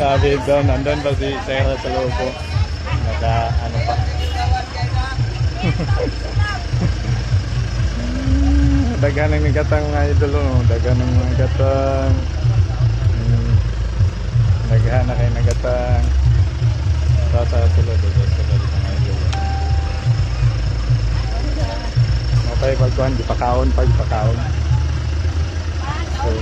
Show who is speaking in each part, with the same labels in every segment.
Speaker 1: David doon, nandun pa si Sarah sa loob po. Naka ano pa. Dagan ng gatang mga idol, oh. Dagan ng mga gatang. Naghahan na kayo ng gatang. Sa sulod mga idol. Okay, pagkuhan, di pakaon. So,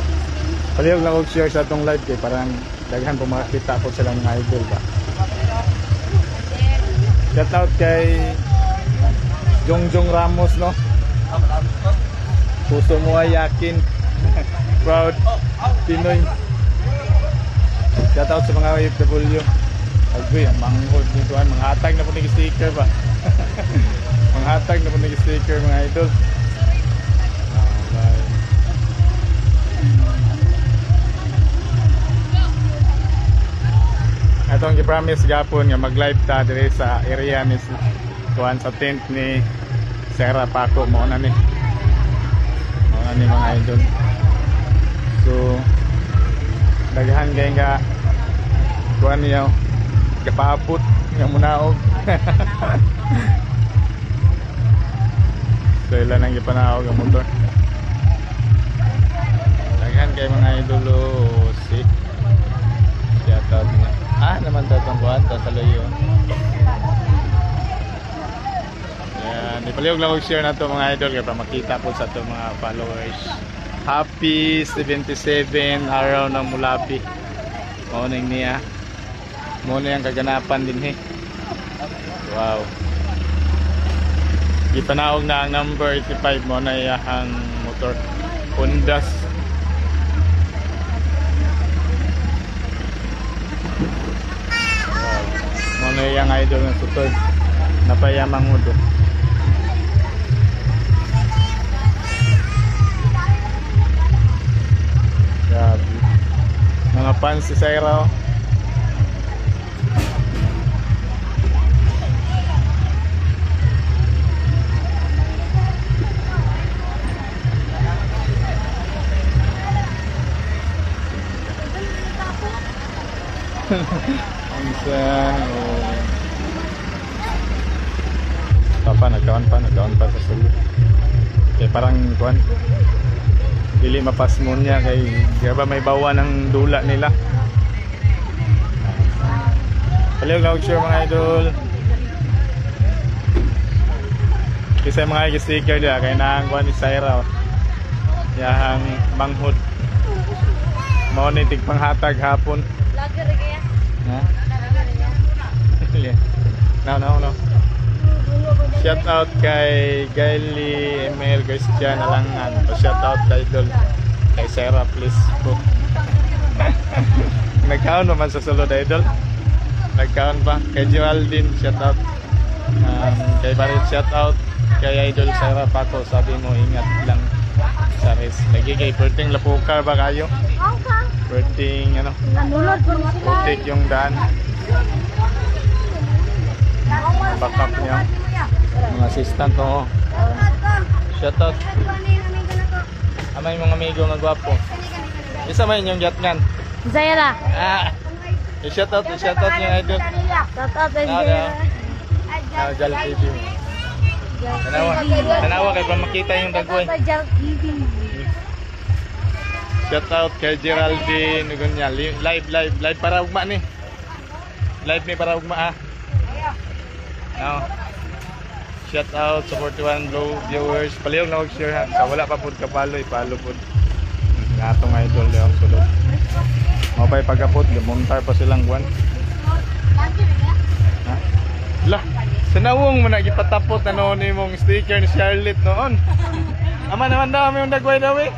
Speaker 1: palihog lang og share sa itong live kay parang daghan po makakita po silang mga idol ba. Shout out kay Jongjong Ramos, no? Puso mo ay yakin. Proud Pinoy. Shout out sa mga OFW. Agri, ang manghod dito, mga hatag na po nag-sticker ba? Mga hatag na po nag-sticker mga idol. Atong gi-promise gapon nga mag-live ta dire sa area ni tuan sa tent ni Sarah Paco mo na ni. Mo ni mga idol. So daghan kay nga tuan niya kapaabot nga munaog. So ilan ang gipanaog ang motor. Daghan kay mga idol si shout niya. Naman tatong buwan, tasaluyo. Yan, ipalihog lang share na to mga idol kaya makita po sa to mga followers. Happy 77 araw ng Mulabi. Morning niya. Muna yung kaganapan din Wow. Ipanaog na ang number 85 mo na ang motor Hondas. Muna yung idol ng sutod napayamang mudo. Grabe. Mga fans si Sarah. Nagkawan pa sa sulod. Kaya parang kuan dili mapas mo niya kay ba may bawa ng dula nila. Palihog lang share mga idol. Kasi mga sticker dia kay naang kuan ni Sarah. Yahang manghod. Mao ni tigpanghatag hapon.
Speaker 2: Lager kaya.
Speaker 1: Ha? No. Shout out kay Gaily Emel Christian Alangan. Shout out kay idol kay Sarah please po. Nagkaon naman sa sulod idol. Nagkaon pa kay Geraldine shout out. Kay Barit shout out kay idol Sarah Paco sabi mo ingat lang sa res. Lagi kay perting lapukar ba kayo? Perting ano? Putik yung daan. Backup niya. Mga assistant ko. Shout out. Amay mga amigo nga gwapo. Isa man inyong yatngan.
Speaker 2: Zaira.
Speaker 1: Shout out niya idol.
Speaker 2: Shout out Zaira.
Speaker 1: Jal TV. Tanawa kay pa makita yung dagway. Shout out kay Geraldine Nugunya. Live para ugma ni. Live ni para ugma Now, shout out sa 41 Glow viewers. Palihog na mag-share ha. Sa wala pa po kapalo, ipalo po. Nga itong idol yung sulod. Mapay pagkapot, lumuntar pa silang guwan. Ha? Lah, sanawong mo na ipatapot na noon yung sticker ni Charlotte noon. Aman naman daw, may undagway daw eh.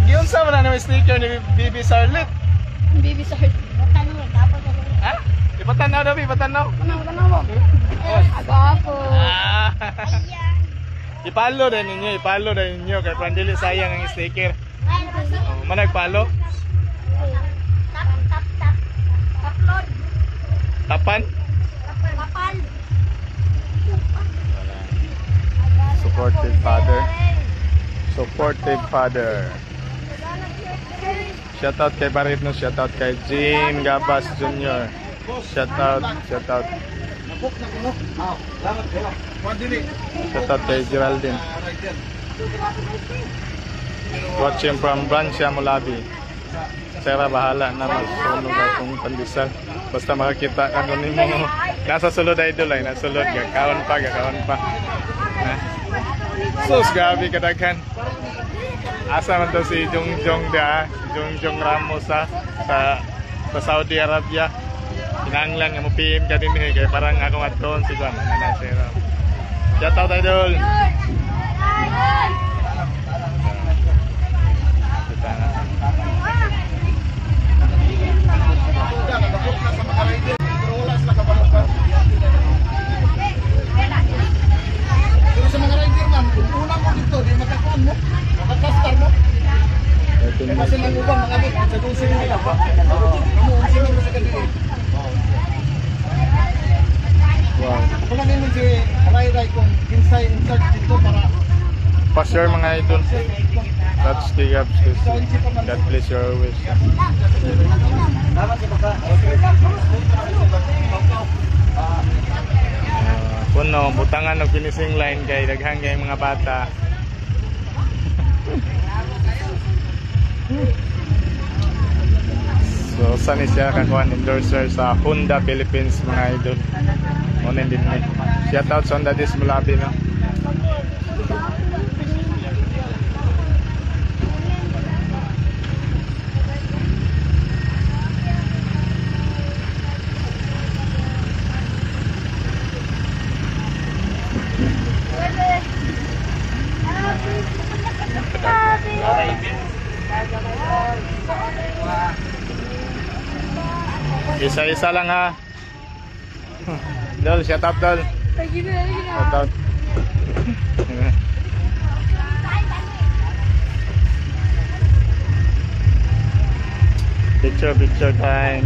Speaker 1: Giyon sa na yung sticker ni Bibi Charlotte.
Speaker 2: Bibi Charlotte.
Speaker 1: Ha? Ipatanaw daw, ipatanaw.
Speaker 2: Tanaw mo. Agapo.
Speaker 1: Ipalo din ninyo kay pandili sayang ang sticker. Managpalo? Tapan? Supportive father. Shoutout kay Barit no, shoutout kay Jean Gabas Jr. Shoutout. Shoutout kay Geraldine. Watching from Brancia, Mulabi. Sera bahala na magsunog akong pandesal. Basta makakita ka nun mo. Nasa sulod idol ay nasulod. Gakaon pa. Ha? Sus, gabi kadaghan. Asa man to si Jongjong da, Jongjong Ramos sa Saudi Arabia. Kinanglan nga mo PM ka din kay parang akong aton si Juan. Ana sira. Shout out idol. Kita na.
Speaker 3: Sa mga rider man, kung una mo dito, di makakuan mo, makakastar mo. Kasi lang ubang mga gamit, sa doon nila ba? Kamu, unsing mo sa kanila.
Speaker 1: Wow.
Speaker 3: Ako lang yun si Ray kung inside dito para
Speaker 1: Pa-share mga idol. Touch the gaps. God bless your wish. Puno, butangan ng finishing line kay daghang kay mga bata. So, saan siya kakuan endorser sa Honda Philippines mga idol. Muna din ni. Shout out sa Honda Dis Mulabi no. Isa-isa lang ha. Dol, shout out Dol. Shout out. Picture time.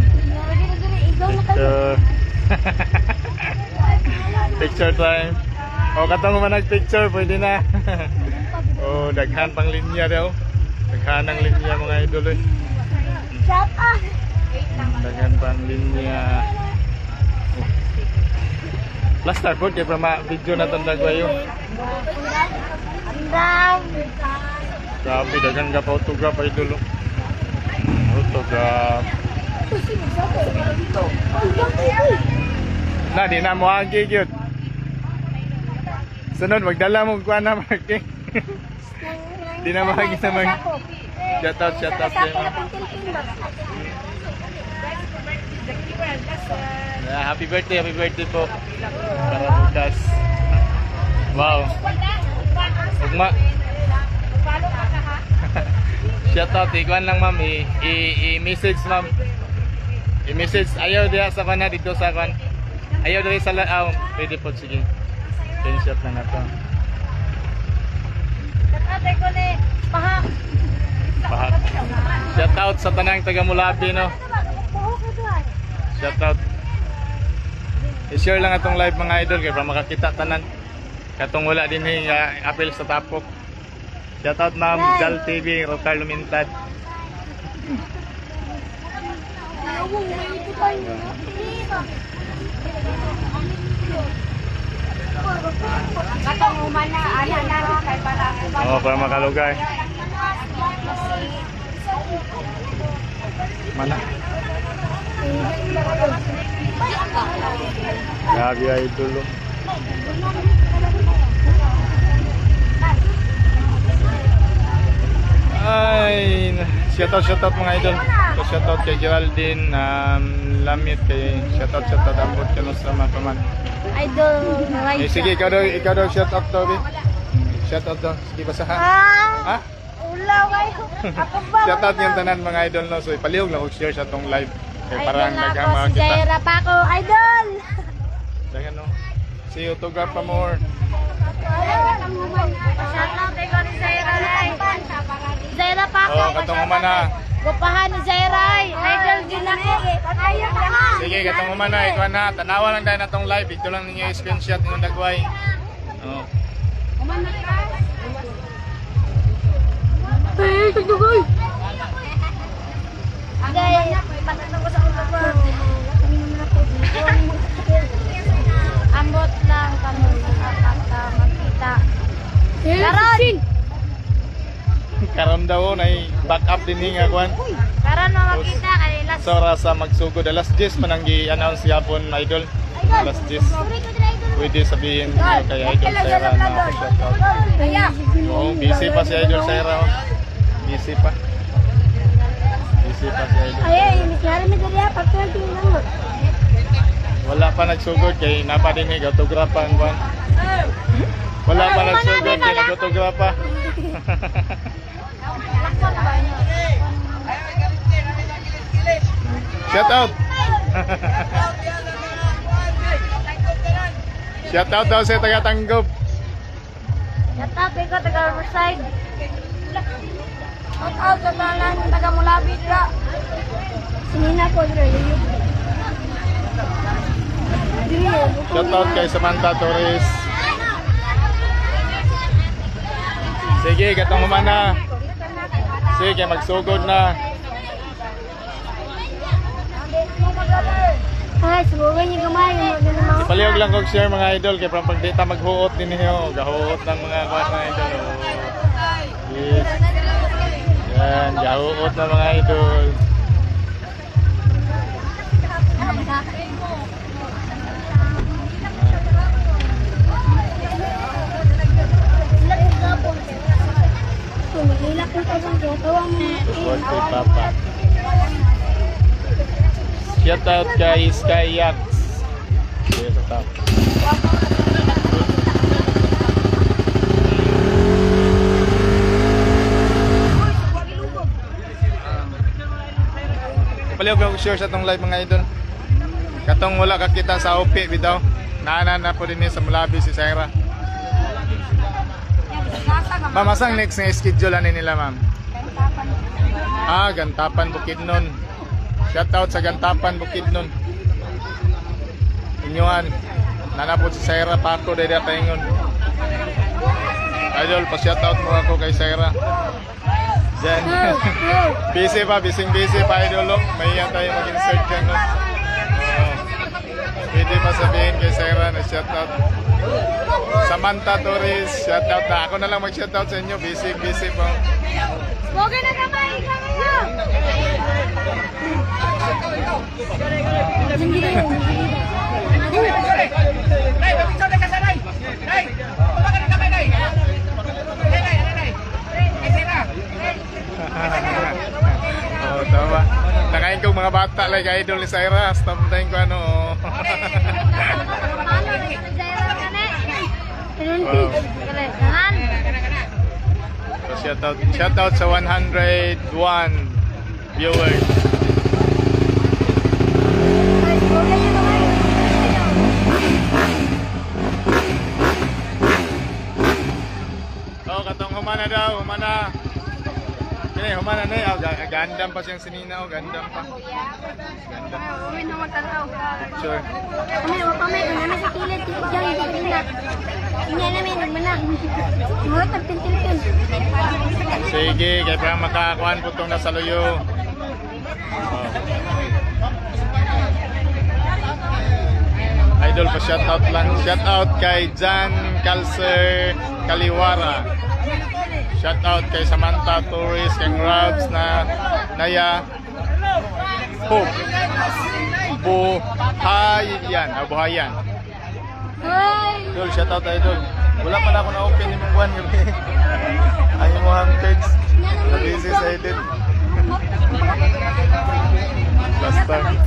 Speaker 1: Picture time. O katong man nag-picture, pwede na. O daghan pang linya daw. Daghan ang linya mga idol eh. Daghan pang linya. Plaster po kay para video na tong dagwayo. Grabe daghan ka pa autograph idol. Autograph. Na di na mo agi gyud. Sunod magdala mo kuan na marking. Di na mahagi sa mag shout out kayo. Happy birthday po. Para bukas. Wow. Ugma. Shout out ikuan lang ma'am, i-message ma'am. I-message ayaw diha sa kana dito sa kan. Ayaw diri sa pwede po sige. Screenshot lang nato.
Speaker 2: Tatay ko ni pahak.
Speaker 1: Shout out sa tanang taga Mulabi no. Shout out. I-share lang atong live mga idol kay para makakita tanan. Katong wala din apel sa tapok. Shout out ma'am Jal TV, Rocar Lumintad.
Speaker 2: Katong umana ana na kay para
Speaker 1: Para makalugay. Mana? Grabe idol. Ay, shout out mga idol. Shout out kay Geraldine, Lamit kay shout out ambot kuno sa mga paman.
Speaker 2: idol na
Speaker 1: Sige, ikaw daw shout out to. Shout out daw. Sige basahan. Ha?
Speaker 2: Ulaw kayo.
Speaker 1: Shout out yung tanan mga idol no. So ipalihog lang og share sa tong live. Kay parang daghang mga
Speaker 2: si
Speaker 1: kita.
Speaker 2: Jaira pa ko, idol.
Speaker 1: Dagan no. See autograph pa more.
Speaker 2: Shoutout kay ni Jaira Ray. Jaira pa ko.
Speaker 1: Katong umana.
Speaker 2: Gupahan ni Jaira, idol din ako.
Speaker 1: Sige, katong umana ikaw na. Tanawa lang dahil na tong live. Ito lang ninyo i-screenshot yung dagway. Oh.
Speaker 2: Umana ka. Eh, tagdugay. Karon.
Speaker 1: Karon daw na back up din nga kuan.
Speaker 2: Karon makita kanila.
Speaker 1: So rasa magsugod alas 10 man ang gi-announce yapon idol. Alas 10. Pwede sabihin nyo kay Idol Sera na shoutout. Oh, busy pa si Idol Sera. Oh. Busy pa. Busy pa si Idol. Wala pa nagsugod kay napa din ni autograpan kuan. Wala pa nagsugod kay nag-autograpa. Shout out. Shout out daw sa taga-Tanggop.
Speaker 2: Shout out ko taga Riverside. Shout out sa tanan taga Mulabid ra. Sinina ko dire.
Speaker 1: Shout out kay Samantha Torres. Sige, katong humana. Sige, magsugod na.
Speaker 2: Ay, subukan niyo gamay.
Speaker 1: Ipalihog lang kong share mga idol kay pag di ta maghuot din niyo, gahuot ng mga kuan mga idol. Oh. Yes. Yan, gahuot ng mga idol. Support kay Papa. Shout out kay Sky Yachts. Okay, sa top. Palihog lang share sa itong live mga idol. Katong wala kakita sa OP bitaw. Naanan na po din sa Mulabi si Sera. Ma'am, asang next na schedule ani nila ma'am? Gantapan Bukidnon. Shout out sa Gantapan Bukidnon. Inyuan. Nanapod si Sera Paco dahil taingon. Idol, pa-shout out mo ako kay Sera. Diyan. Busy pa, busy pa idol. May tayo mag-insert dyan. No? Pwede pa sabihin kay Sera na shout out. Samantha Torres, shout out na. Ako na lang mag-shout out sa inyo. Busy pa.
Speaker 2: Huwag na kamay,
Speaker 1: Oh, tama. Nakain kong mga bata like idol ni Sera. Stamtayin ko ano. So, shout out sa 101 viewers. Oh, katong humana daw, humana. Kini humana na oh, gandam pa siyang sinina oh, gandam pa. Gandam. Sure.
Speaker 2: Kami mapamay kung namin sa kilid, diyan sa kilid. Inya namin nagmana. Mga tagpintil-pin.
Speaker 1: Sige, kaya parang makakuhan po itong nasa luyo. Idol pa shoutout lang. Shoutout kay Jan Calcer Kaliwara. Shoutout kay Samantha Torres, kay Rabs na Naya Hope. Buhayan. Buhayan. Idol, shoutout idol. Wala pa na ako na-open yung mga buwan gabi. Ayaw mo hang page. Busy sa edit. Last time.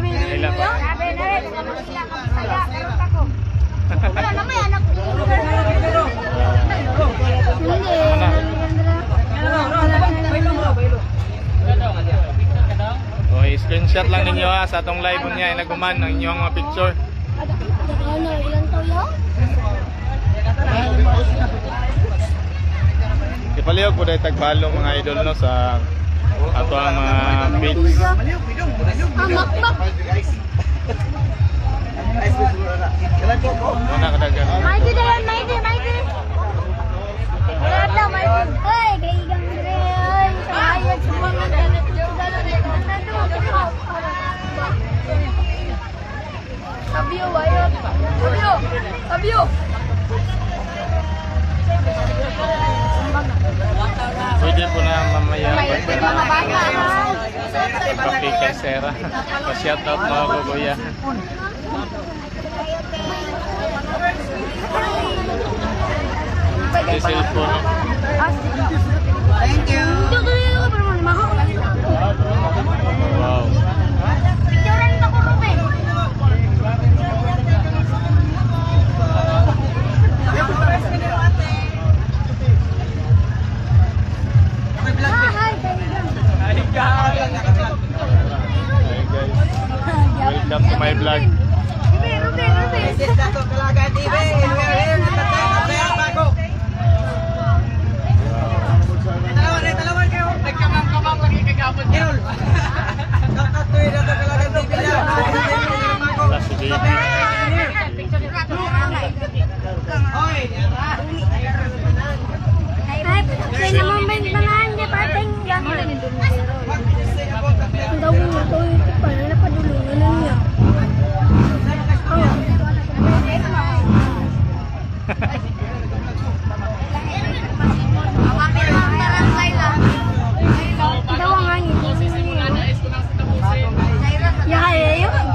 Speaker 1: Manila pa.
Speaker 2: Wala naman yan.
Speaker 1: Okay, screenshot lang ninyo ha sa atong live niya inaguman ng inyong mga picture. Ipalihog po dahil tagbalong mga idol no sa ato ang mga page. Muna kadagan.
Speaker 2: Maigi dayan, maigi. Wala daw, maigi. Ay, kaigang dire. Ay, ayun, sumama.
Speaker 1: Sera. Pa-shoutout mga kuya. Yung cellphone.
Speaker 2: Thank you.
Speaker 1: Wow.
Speaker 2: Picturean ako, Ruben.
Speaker 1: Hi guys. Welcome to my vlog. Wala si Baby.
Speaker 2: Kaya naman ba yung mga hindi pa tayong gano'n? Ang daw mo ito, ito pala napadulungan na niya. Daw ang hangin. Yaya yun.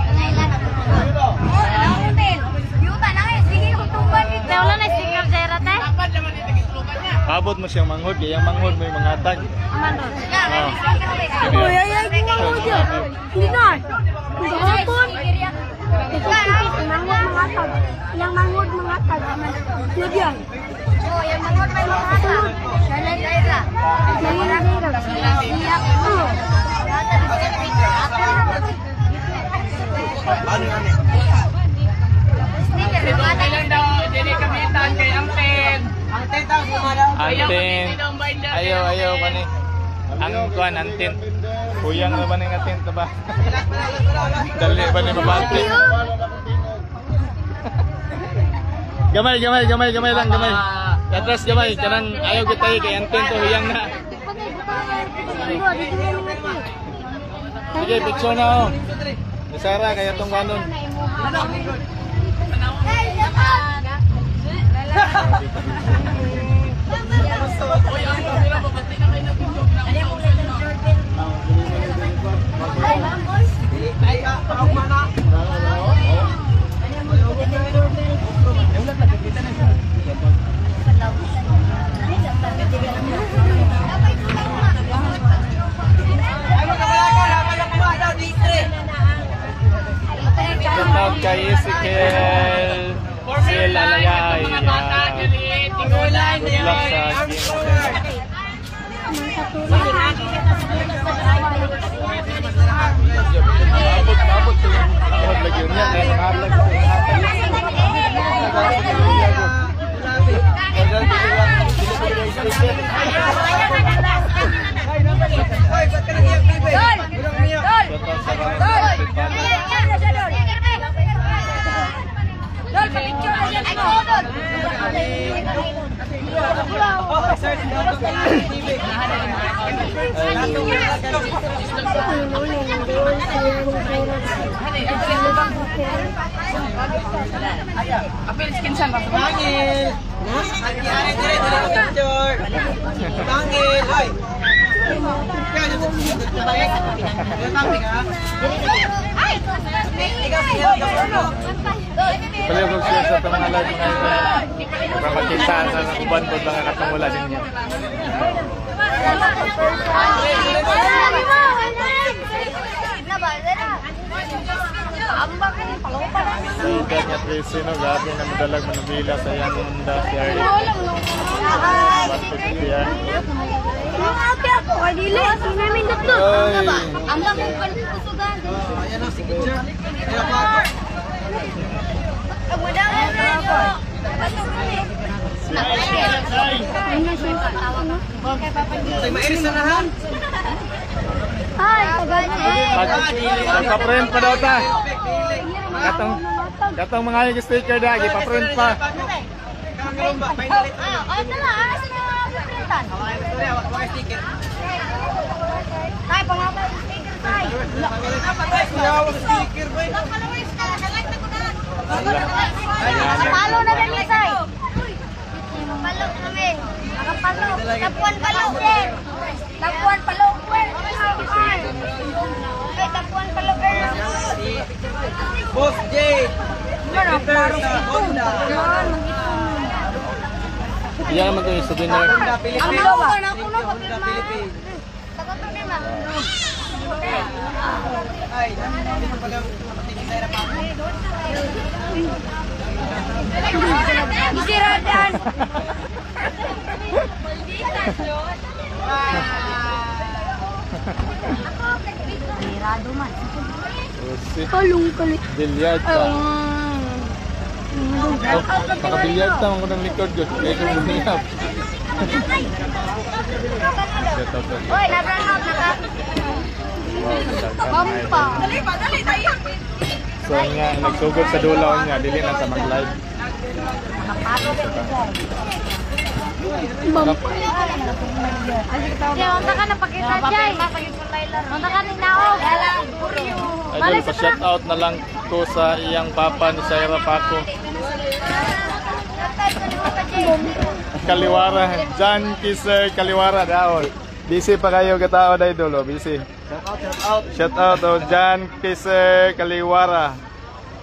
Speaker 2: Wala na sticker Jaira te?
Speaker 1: Abot mo siyang manghod, kaya yung manghod mo yung mga tag.
Speaker 2: Aman
Speaker 1: Ah.
Speaker 2: oh, ay, ginawa ko dyan. Hindi na. Hindi hapon. Ito, manghod mga tag. Yung manghod mga tag. Yun yan. Oh, yung manghod may mga tag. Jaira. Jaira.
Speaker 1: Antin. Ayaw kani. Ang kuan antin. Kuyang na ba ning antin ta ba? Dali ba ni mabante? Gamay lang gamay. Atras gamay kanang ayaw kita kay antin to huyang na. Sige, picture na oh. Isara kaya tong kanon. Shoutout kay Ezekiel Sila Layay. Good luck sa abot lagi niya kaya nakalag
Speaker 4: Apil skinsan ba? Bangil. Ari dire picture. Bangil, hoy. Kaya mo bayad sa pinang. Ay.
Speaker 1: Pwede ko share sa itong mga live mga ito para makita sa uban po mga katungula ninyo. Sa edad niya 13, no? Grabe na madalag manubila sa iyang munda si Arlie. 150 yan.
Speaker 2: Ate ako, kadili. Sinamin na to. Ang bang kusugan.
Speaker 4: Ayan ang signature.
Speaker 2: Ang mudangan na nyo.
Speaker 4: Tay mairis na nahan.
Speaker 2: Hi,
Speaker 1: Pag-print pa daw ta. Katong mga yung sticker dagi, pa-print pa.
Speaker 4: Kameromba, finally.
Speaker 2: Ay, tala. Ano sa printan?
Speaker 4: Wala sticker.
Speaker 2: Ay, pangapa yung sticker, Tay.
Speaker 4: Yawa sticker boy.
Speaker 2: Nakapalo na rin, Tay. Nakapalo kami. Nakapalo. Tapuan palo, sir. Tapuan palo, sir. Ay, tapuan.
Speaker 4: Boss J. Peter sa Honda.
Speaker 1: Iya naman ito yung souvenir.
Speaker 4: Honda Philippines.
Speaker 2: Ang
Speaker 4: Honda Philippines. Ay, dito pa lang matingin sa harapan.
Speaker 2: Isiradan. Sirado man.
Speaker 1: Si
Speaker 2: Kalung kalit.
Speaker 1: Bilyard pa. Oh, nakabilyard ta ako ng likod yun. Kaya ko bumiyap.
Speaker 2: Oy, na-brown out na ka. Bampa. Dali tayo.
Speaker 1: So nga, nagsugod sa dulaw niya, dili na sa mag-live.
Speaker 2: Bampa. Unta ka na pakita dyan. Unta ka ni Naog.
Speaker 1: Idol, pa-shoutout na lang ko sa iyang papa ni Saira Paco. Kaliwara, John Kisser Kaliwara daw. Busy pa kayo katao dai dolo, busy. Shout out to John Kisser Kaliwara.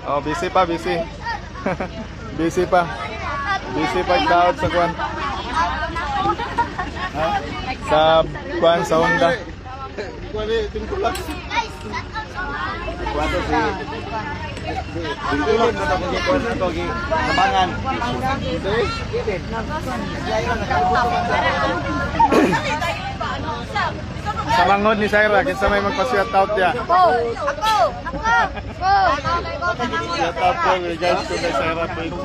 Speaker 1: Oh, busy pa, busy. Busy pa. Busy pa daot sa kwan. Ha? Sa kwan sa Honda. Kuwali tingkulak. Kuwato si tingkulak na tapos ko na to gi kabangan. Sa mangod ni Saira, kinsa may magpa-shout out ya?
Speaker 2: Ako.
Speaker 1: Shout out po regards to kay Saira Page.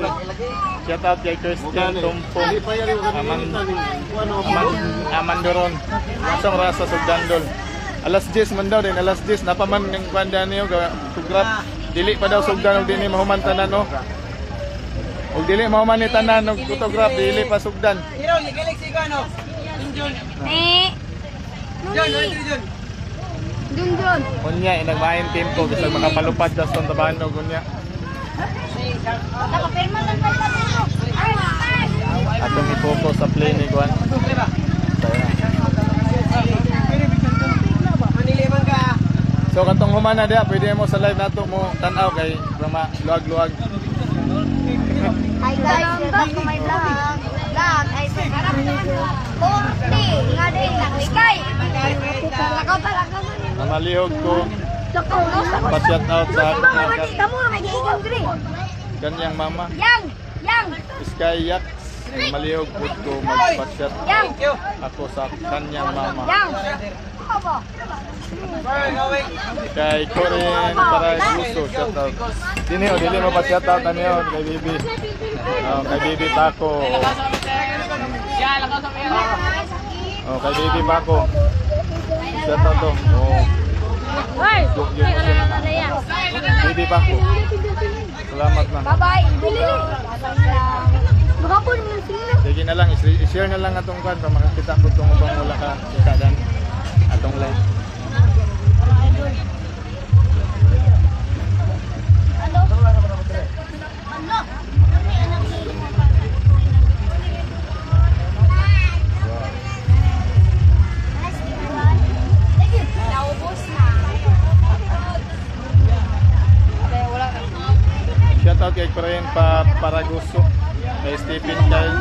Speaker 1: Shout out kay Christian Tumpong. Amandoron. Isang rasa Sugdandol. Alas 10 man daw din, alas 10 napaman ng kwanda niyo sugrap. Dili pa daw sugdan og dinhi mahuman tanan no. Og dili mahuman ni tanan og photograph dili pa sugdan.
Speaker 4: Hero, Galaxy ko ano? Junjun. Junjun.
Speaker 2: Dunjon.
Speaker 1: Unya nagmain tempo bisag makapalupad sa stong tabahan og unya.
Speaker 2: Nakapirma lang pa dito.
Speaker 1: Atong i-focus sa play ni Juan.
Speaker 4: Maniliman ka.
Speaker 1: So katong humana dia, pwede mo sa live nato mo tan-aw kay rama luag-luag.
Speaker 2: Hi guys, welcome to my vlog. Ay sarap naman. 40. Nga din lang. Sky. Lakaw talaga man.
Speaker 1: Namalihog ko
Speaker 2: Lakaw.
Speaker 1: pa-shout out sa
Speaker 2: Kamu may gigaw green.
Speaker 1: kanyang mama.
Speaker 2: Yang.
Speaker 1: Sky Yax. Malihog po ko magpa-shout
Speaker 2: Yang.
Speaker 1: ako sa kanyang mama.
Speaker 2: Yang. Apa?
Speaker 1: Kay Corin para gusto shout out. Dini o dili mo pa-shout out ano kay Bibi. Kay Bibi Paco. Oh, kay Bibi Paco. Shout out to. Oh.
Speaker 2: Hoy.
Speaker 1: Bibi Paco. Salamat na.
Speaker 2: Bye-bye. Dili. Magapon mo sila.
Speaker 1: Sige na lang, i-share na lang atong kan para makakita ko itong ubang wala ka ikadan atong live. Shoutout kay Corin Paraguso, kay Stephen Kyle.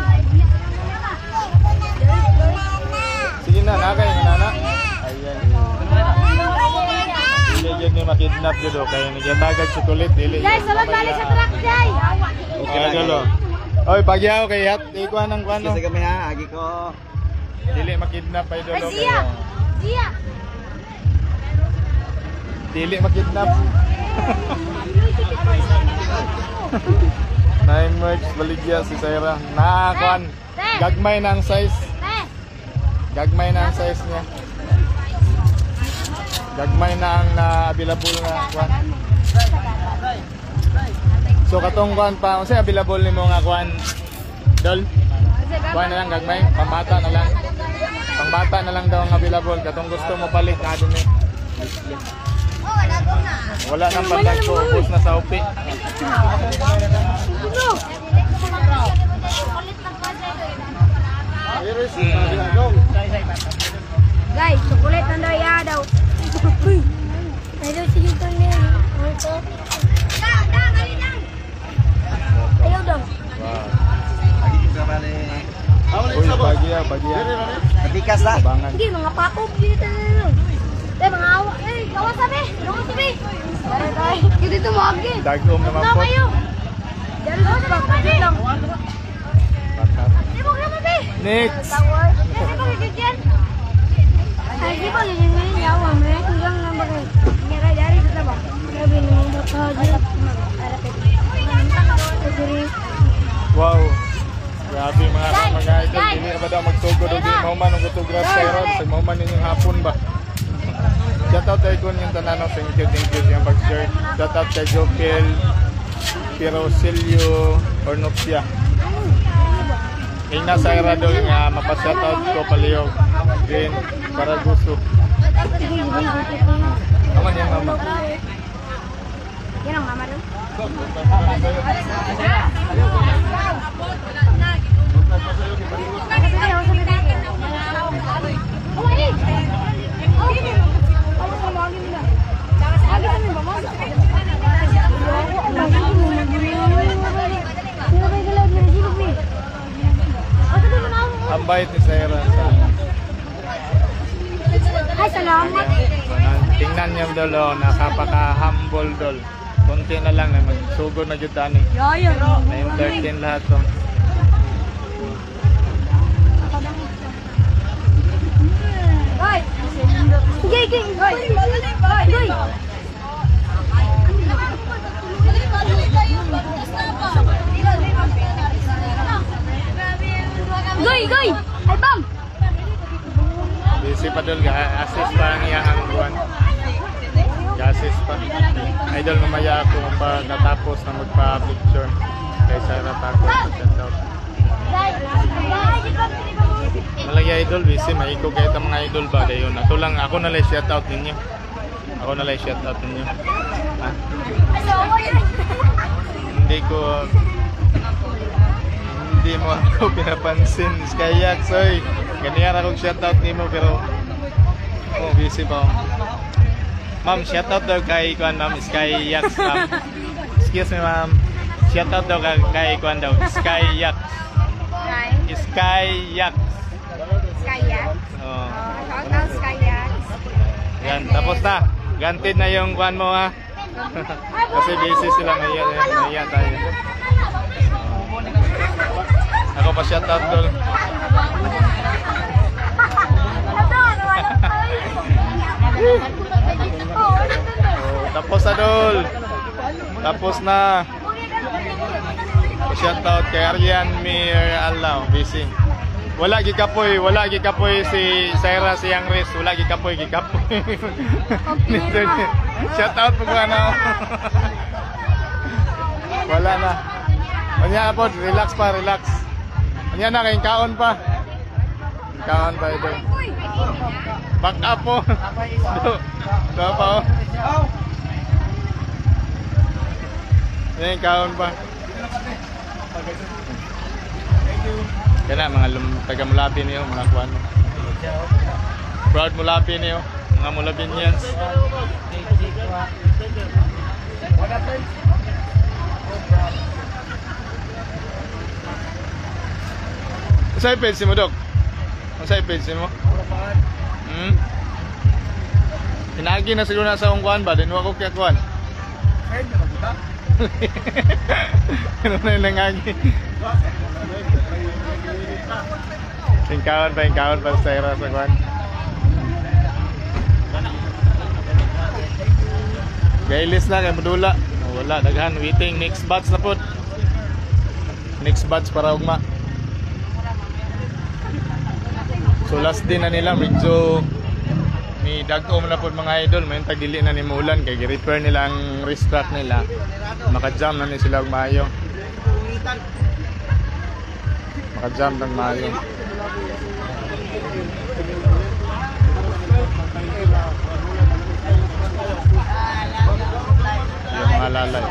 Speaker 1: Sige na, nakay nana. Ayan. Dili jud ni makidnap jud o kay nagtagad si kulit dili.
Speaker 2: Guys, salad balik sa truck, Jay.
Speaker 1: Okay dalo. Oy, pagyaw kay hat ikuan ng kuano.
Speaker 4: Kasi kami ha, agi ko.
Speaker 1: Dili makidnap ay dolo
Speaker 2: Ay,
Speaker 1: kayo.
Speaker 2: Zia.
Speaker 1: Dili makidnap. 9 merch baligya si Saira. Nakakuan. Gagmay na ang size. Gagmay na ang size niya. Gagmay na ang available na kuan. So katong kuan pa, unsa available nimo nga kuan? Dol. Kuan na lang gagmay, pambata na lang. Pangbata na lang daw ang available katong gusto mo palit na dinhi. Wala nang pandag ko, ubos na sa upi.
Speaker 2: Guys, chocolate na daw ya daw. Ayaw si dito niya. Ito. Ayaw daw.
Speaker 1: Wow.
Speaker 3: Awal
Speaker 1: Uy,
Speaker 3: isa boss.
Speaker 1: pagi ya.
Speaker 4: Matikas na.
Speaker 1: Bangan.
Speaker 2: Hindi, mga pakop dito na. Mga awa. Gawa sabi. Gawa sabi. Hindi dito mo agin.
Speaker 1: Dagom naman
Speaker 2: Na
Speaker 1: po.
Speaker 2: kayo. Diyan lang sa pagkakas lang.
Speaker 1: Patat.
Speaker 2: Di mo kaya mabi.
Speaker 1: Next.
Speaker 2: Kasi ba bigyan? Ay, di ba yun yung yawa mo? Hanggang na ba kayo? Nyara dari sa ba? Sabi na yung bakagin.
Speaker 1: Wow. Grabe mga idol. Dili ba daw magsugod og di mao man ang gutugrat sa iron sa mao man ninyong hapon ba. Shout out kay kun yung tanan ng thank you yung pag-share. Shout out kay Jopel, Pirosilio, Ornopsia. Ina sa irado nga mapa-shout out ko palihog. Green para gusto. Aman yung mama.
Speaker 2: Yan ang mama doon.
Speaker 1: Ang bait ni Sarah.
Speaker 2: Ay, salamat.
Speaker 1: Tingnan niyo dol, oh, nakapaka-humble dol. Konti na lang naman, sugod na jud ani.
Speaker 2: Yaya, no.
Speaker 1: Na-entertain lahat to.
Speaker 2: Hoy! Gay, gay! Hoy! Hoy! Goy, goy! Ay, bam!
Speaker 1: Busy pa dol, assist pa ang iyang buwan. Assist pa. Idol, mamaya ako pag natapos na magpa-picture. Kay Sarah Taco sa shoutout. Malagi idol, busy. Maiko kayo mga idol ba? Dayon. Ako na lang shoutout ninyo. Ako na lang shoutout ninyo. Ha? Hindi mo ako pinapansin. Skyax, oy. Ganyan akong shoutout nimo pero busy pa ako. Ma'am, shoutout daw kay Kuan, ma'am. Skyax, ma'am. Excuse me, ma'am. Shoutout daw kay Kuan daw. Skyax. Skyax.
Speaker 2: Kayak.
Speaker 1: Oh.
Speaker 2: Shout out Kayak.
Speaker 1: Yan, tapos na. Gantid na yung Kuan mo, ha. Kasi busy sila, maya tayo. Ako pa shoutout daw. Tapos na dol. Tapos na. Shoutout kay Aryan Mir Allah, busy. Wala gikapoy si Sarah siyang race, wala gikapoy. Shoutout po ano. Wala na. Kanya po, relax. Kanya na kayong kaon pa ito. Back up po. Ito pa oh. Yan, kaon pa. Yan na, mga taga Mulabi niyo, mga kuwan mo. Proud Mulabi niyo, mga Mulabinians. Saan yung page mo, Dok? Saan yung page mo? Hinagi na siguro nasa akong kuwan ba? Dinuwa ko kaya kuwan. Ano na yung nangagi? Hingkawan pa sa era sa kuwan. Gailis na kay Modula. Wala, daghan waiting next batch na po. Next batch para ugma. So last din na nila medyo may dagom na po mga idol, may tagdili na ni Mulan kay gi-repair nila ang restart nila. Maka-jam na ni sila og maayo. Maka-jam ng maayo. Yung mga lalay.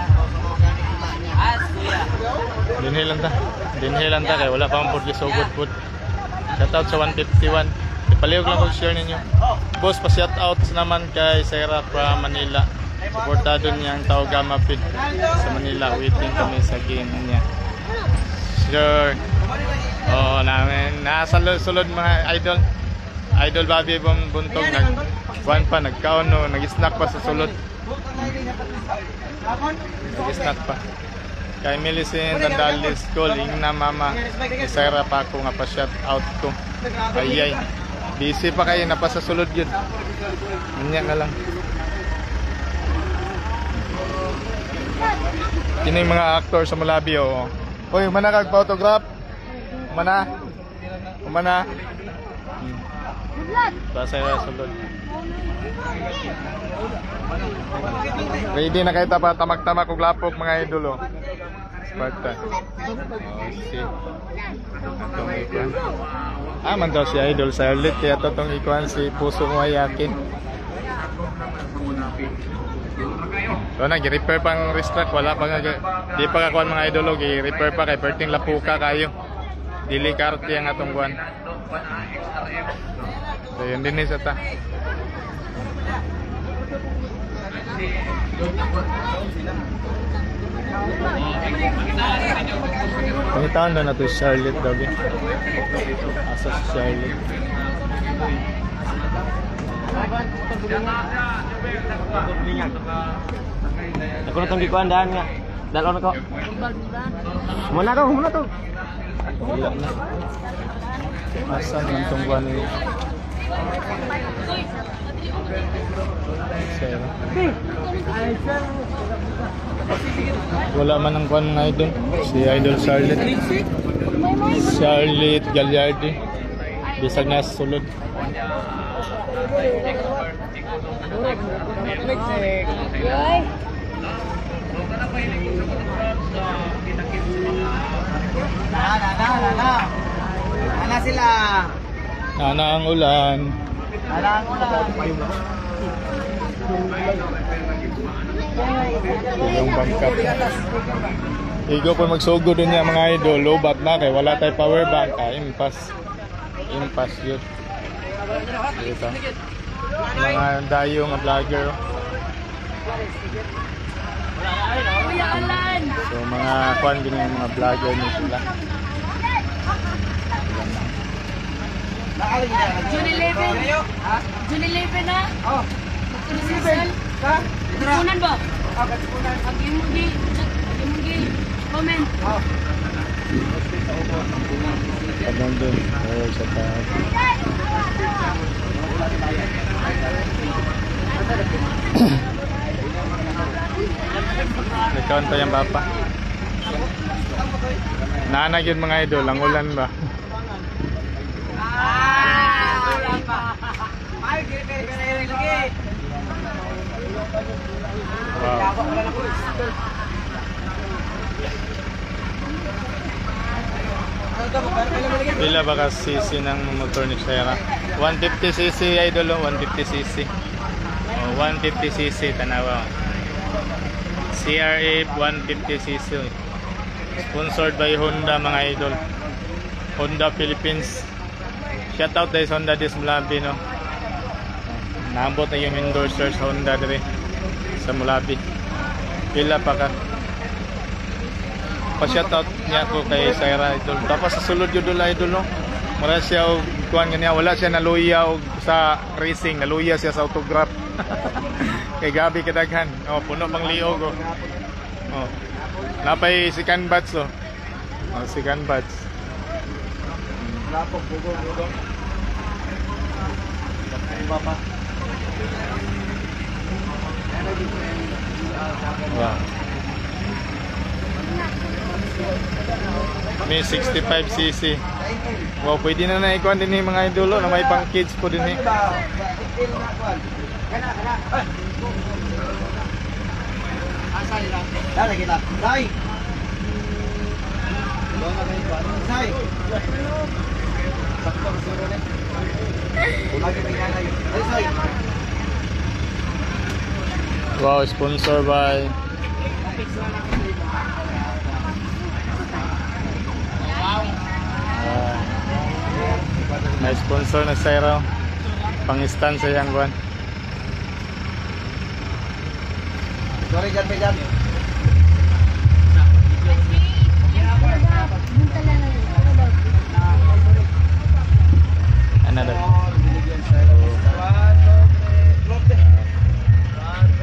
Speaker 1: Dinhilan ta kay wala pa ang pud gisugod pud. Shout out sa 151. Ipalihog lang mag-share ninyo. Boss, pa-shoutouts naman kay Sarah from Manila. Supportado niya ang Tao Gama Pit sa Manila. Waiting kami sa game niya. Sure. Oo, namin. Nasa sulod mga idol. Idol Bobby Buntog. Kuhan pa, nagkaon no. Nag-snack pa sa sulod. Nag-snack pa. Kay Millicent Andalis School, Ingna Mama, Sarah pa ako nga pa-shout out ko. Ayay. Busy pa kayo, napasa sulod yun. Ganyan na lang. Kini yung mga actor sa Malabi, oh. Hoy, umana kag-photograph. Umana. Umana. Basta yung sulod. Ready na kayo pa tamak-tamak kung lapok mga idol, oh. Spartan. Okay. Itong ikuan. Man daw si Idol Charlotte. Kaya itong ikuan si Puso mo yakin. So nag-repair pang restock. Wala pa nga. Di pa kakuan mga idol. I-repair pa kay Perting Lapuka kayo. Dili karte ang atong kuan. So yun din isa ta. Pangitaan na to Charlotte daw. Asa si Charlotte.
Speaker 4: Ako na itong gikuan daan nga. Dalaw na ko. Muna to.
Speaker 1: Wala na. Asa naman itong kuhan niyo? Wala man ang kuhan ng idol. Si Idol Charlotte. Charlotte Gagliardi. Bisag na sa sulod.
Speaker 4: Ana sila.
Speaker 1: Nana ang ulan.
Speaker 4: Ana ang ulan.
Speaker 1: Yung bangkap. Igo po magsugo dun niya mga idol. Lobat na kay wala tayo power bank. Impas yun. Dito. Mga dayo nga vlogger. So mga kwan din yung mga vlogger nyo sila.
Speaker 2: June 11. June 11 na? Oo. June 11. Ka? Kunan ba? Kunan. Agi-mugi. Comment.
Speaker 1: Abang dun. Oo, sa taas. Nagkawan pa yung bapa. Nanag yun mga idol. Ang ulan ba? Wow. Pila ba ka cc ng motor ni Sarah? 150cc idol, 150cc. 150cc tanawa. CRF 150cc. Sponsored by Honda mga idol. Honda Philippines. Shout out dahil sa Honda Dis Mulabi, no? Naambot na yung endorser sa Honda dere sa Mulabi. Pila pa ka. Pa-shout out niya ko kay Sarah idol. Tapos sa sulod yun doon idol, no? Mara siya o kuhan niya. Wala siya naluya o sa racing. Naluya siya sa autograph. Kay Gabi Kadaghan. Oh, puno pang liog, oh. Oh. Napay si Canbats, oh. Oh, si Canbats.
Speaker 3: Lapok, bugong. Papa.
Speaker 1: Wow. May 65cc. Wow, pwede na na-ikuan din yung mga idolo na may pang kids po din eh.
Speaker 3: Dala kita. Sai. Sai. Sakto siguro ni. Lagi tingnan na yun. Sai.
Speaker 1: Wow, sponsor by May sponsor na Saira. Pang-stand sa yang kuan.
Speaker 3: Sorry, dyan, dyan.
Speaker 1: Another.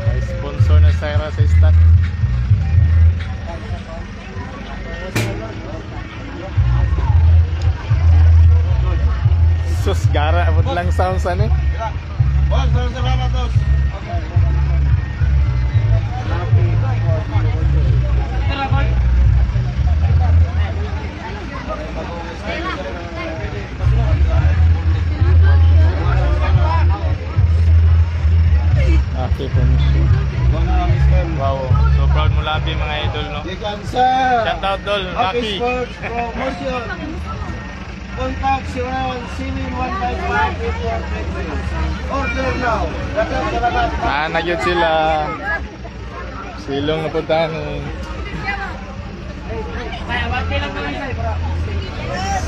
Speaker 1: May sponsor na Saira sa stand. Sus, gara abot lang sound sa ni.
Speaker 3: Boss, salamat, boss.
Speaker 1: Okay, permission. Wow, so proud mo labi mga idol, no?
Speaker 3: Ikan sir.
Speaker 1: Shout out dol, Maki.
Speaker 3: Happy Sports Promotion. Contact 0171558433. Order now. Dapat salamat.
Speaker 1: Nagyod sila. Silong na puntahan eh.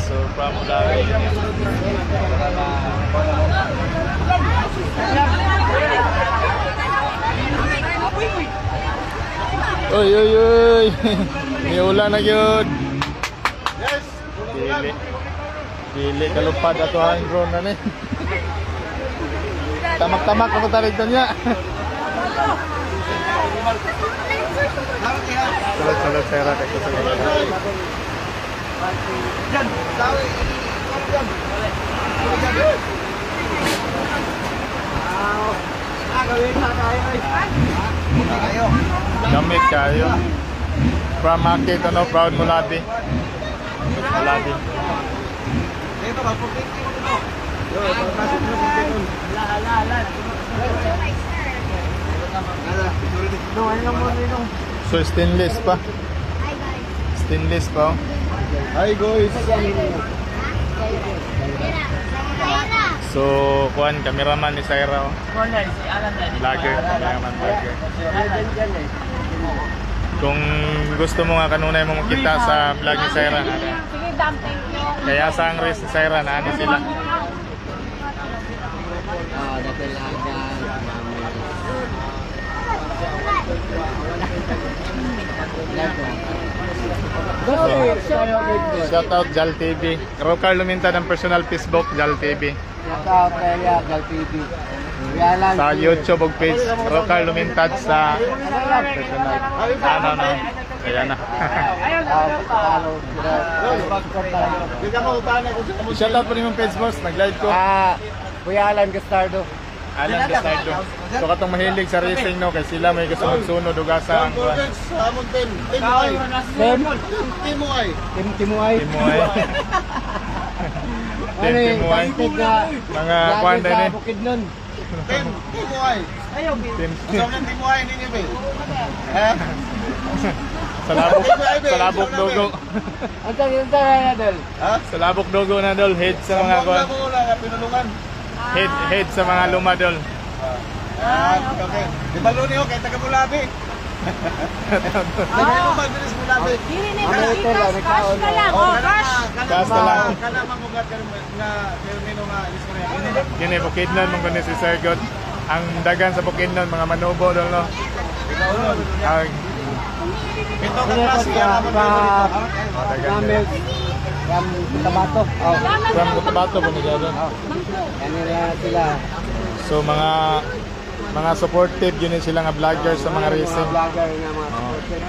Speaker 1: So proud mo labi. Oy, oy, oy. May ulan na yun.
Speaker 3: Yes.
Speaker 1: Dili. Dili kalupad ato ang drone na ni. Tamak-tamak ako tarig doon niya. Salat-salat sera kay ko sa mga.
Speaker 3: Yan. Tawi. Yan.
Speaker 1: Gamit kayo. From market ano, proud mo labi. Labi.
Speaker 3: Dito ba po dito mo? Yo, pasok mo dito.
Speaker 1: So stainless pa. Stainless pa. Oh.
Speaker 3: Hi guys.
Speaker 1: So kuan cameraman ni Saira. Oh. Vlogger, cameraman vlogger. Kung gusto mo nga kanunay mo makita sa vlog ni Saira. Kaya sa ang race ni Saira na ano sila. Shout out Jal TV. Rocar Lumintad ang personal Facebook Jal TV.
Speaker 3: Shout out kay Gal TV.
Speaker 1: Sa YouTube ug page Rocar Lumintad sa personal. Ano. Kaya na. Shout out po rin yung page boss. Nag-live ko.
Speaker 3: Kuya Alan Gastardo.
Speaker 1: Alan Gastardo. So katong mahilig sa racing no kay sila may kasunod-sunod ug asa ang
Speaker 3: Timuay.
Speaker 1: Timuay. Timuay. Mga kuan din eh.
Speaker 3: Bukidnon. Timuay.
Speaker 1: Tim-
Speaker 3: Timuay ninyo ba?
Speaker 1: Salabok dogo.
Speaker 3: Ang tawag na dal. Ha?
Speaker 1: Salabok dogo na dol head sa mga kuan.
Speaker 3: Pinulungan.
Speaker 1: Head sa mga luma dol.
Speaker 3: Okay. Di balo niyo kay taga Bulabi. Taga mo bilis Bulabi.
Speaker 2: Cash na lang, oh, cash.
Speaker 1: Cash na lang.
Speaker 3: Kana mamugat nga termino nga Lisboria.
Speaker 1: Kini Bukidnon mong kuno si Sir God. Ang dagan sa Bukidnon mga manubo dol no. Ang
Speaker 3: Ito ka klase yan.
Speaker 1: dagan.
Speaker 3: From Cotabato.
Speaker 1: From Cotabato po nila doon.
Speaker 3: Kanila sila.
Speaker 1: So mga supportive yun sila nga vloggers sa mga racing.
Speaker 3: Vlogger nga mga supported.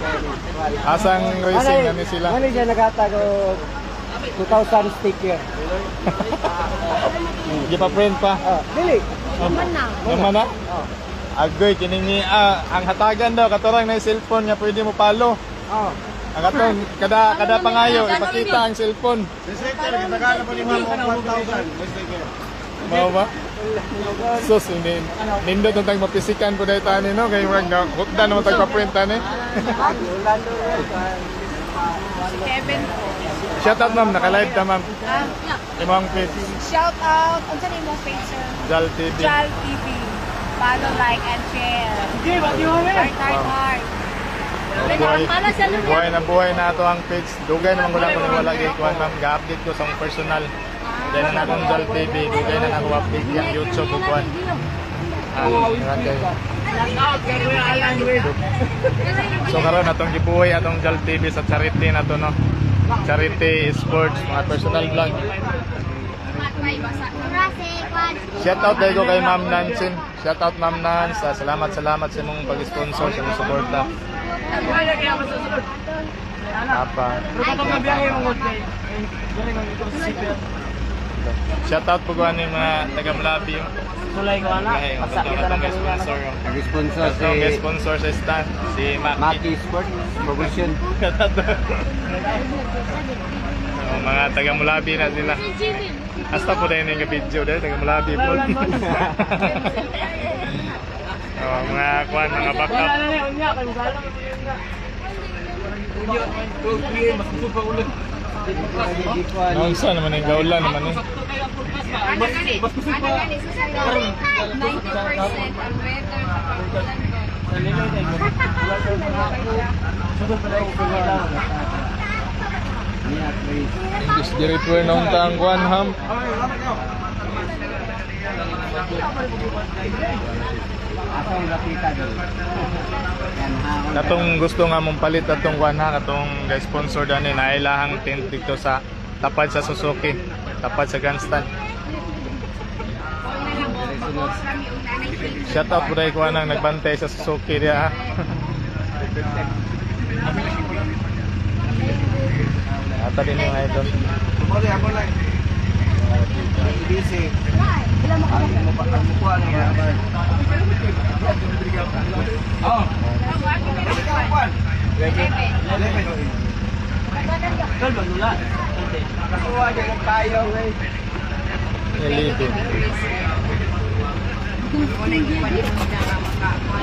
Speaker 1: Asang racing na sila.
Speaker 3: Ano siya naghatag og 2,000 sticker.
Speaker 1: Di pa print pa.
Speaker 3: Dili.
Speaker 1: Naman na? Agoy kining ang hatagan daw katorang na yung cellphone nga pwede mo palo. Ang atong kada pangayo ipakita ang cellphone.
Speaker 3: Sticker gitagala po ni mo 1,000.
Speaker 1: Mao ba? Sus ini nindot ang tag mapisikan po dahil tani no kay murag hutdan mo tag pa-print tani.
Speaker 2: Kevin.
Speaker 1: Shout out ma'am, naka-live ta ma'am. Imong page
Speaker 2: Shout out. Ano sa name mo page, sir?
Speaker 1: Jal TV.
Speaker 2: Jal TV. Follow, like, and share. Heart.
Speaker 1: Buhay na ito ang page. Dugay naman ko lang kung wala kay kuan ma'am. Ga-update ko sa akong personal. Dahil na akong Jal TV, dugay na ako update yung YouTube bukuan. So karon atong gibuhay atong Jal TV sa charity na to, no. Charity sports, mga personal vlog. Shout out dahil ko kay Ma'am Nansin. Shout out Ma'am Nans. Salamat sa imong pag-sponsor sa imong suporta. Apa? Shout out po ko mga taga Mlabi.
Speaker 4: Sulay ko anak. Pasak kita lang
Speaker 1: sponsor.
Speaker 3: Nag-sponsor
Speaker 1: Sponsor sa stand si
Speaker 3: Maki Sport Promotion.
Speaker 1: Mga taga Mulabi na sila. Hasta po dahil yung video dahil taga Mulabi po. Mga kuhan, mga backup. Ang saan naman yung gaulan naman eh.
Speaker 5: 90% ang weather
Speaker 1: Just di repair na untang kuhan, ham. Katong gusto nga mong palit atong kuhan ha, katong sponsor dani na ilahang tent dito sa tapad sa Suzuki, tapad sa Gunstan. Shout out po dahil kuhan ang nagbantay sa Suzuki diya ha. Ata din yung idol.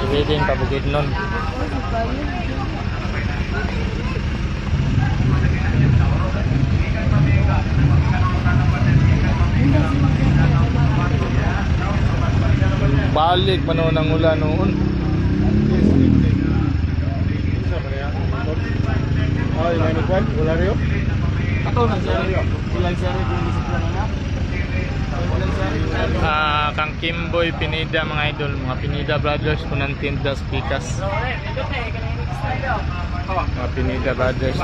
Speaker 1: Ilibin pabugid nun. Balik mano ng ulan noon. Oh, may nagwan, wala rin.
Speaker 4: Ato na siya. Sulay siya rin kung
Speaker 1: Kang Kimboy Pineda mga idol, mga Pineda Brothers kunang tindas pikas. Mga Pineda Brothers.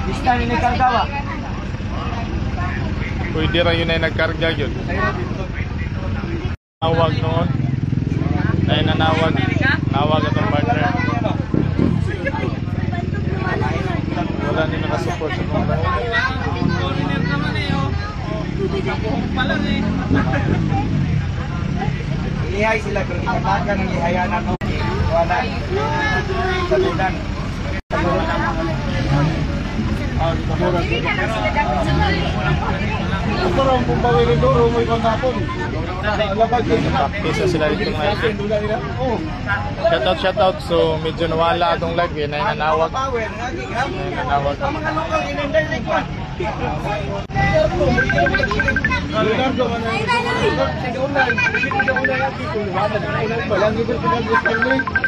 Speaker 4: Bista ni nagkargawa.
Speaker 1: Pwede rin yun ay nagkarga yun. Nawag noon. Ay nanawag. Nawag atong partner. Wala nyo nakasupport sa mga.
Speaker 3: Ihay sila pero kinatagan ng ihayanan mo. Wala. Saludan. Ito rin kung bawin ito, rumoy kang hapon.
Speaker 1: Isa sila dito mga idol. Shout out. So medyo nawala atong live yun. Ay nanawag. Nanawag.
Speaker 3: Mga lokal inenday sa ikwan.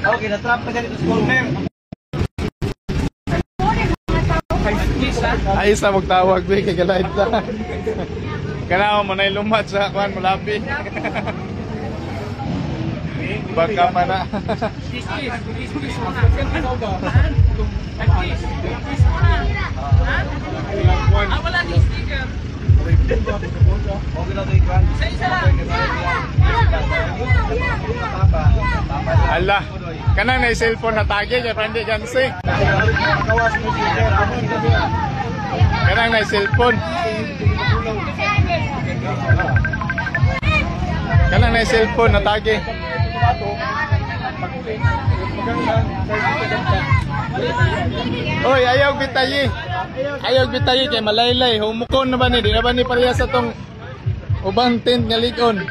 Speaker 3: Okay, na-trap ka dito sa corner.
Speaker 1: Ay isa magtawag ba kay galait na. Kanaw mo na lumat sa kuan Mulabi. Baka pa na.
Speaker 5: wala di sticker.
Speaker 3: Okay na ito ikwan.
Speaker 5: Isa lang.
Speaker 1: Ala, kanang na cellphone na tagi kay Pandi Jansi.
Speaker 3: Kawas mo siya.
Speaker 1: Kanang na cellphone. Kanang na cellphone na tagi. Oy, ayaw bitayi. Ayaw bitayi kay malaylay. Humukon na ba ni? Di na ba ni pareha sa tong ubang tent nga ligon?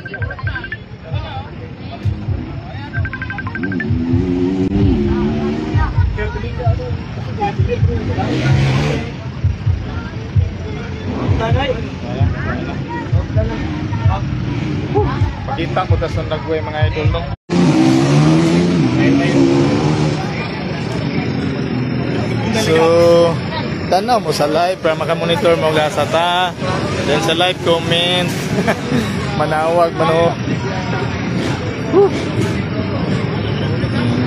Speaker 1: Pakita ko ta sa nagway mga idol no. So, tanaw mo sa live para makamonitor mo sa ta. Then sa live comment. Manawag mano.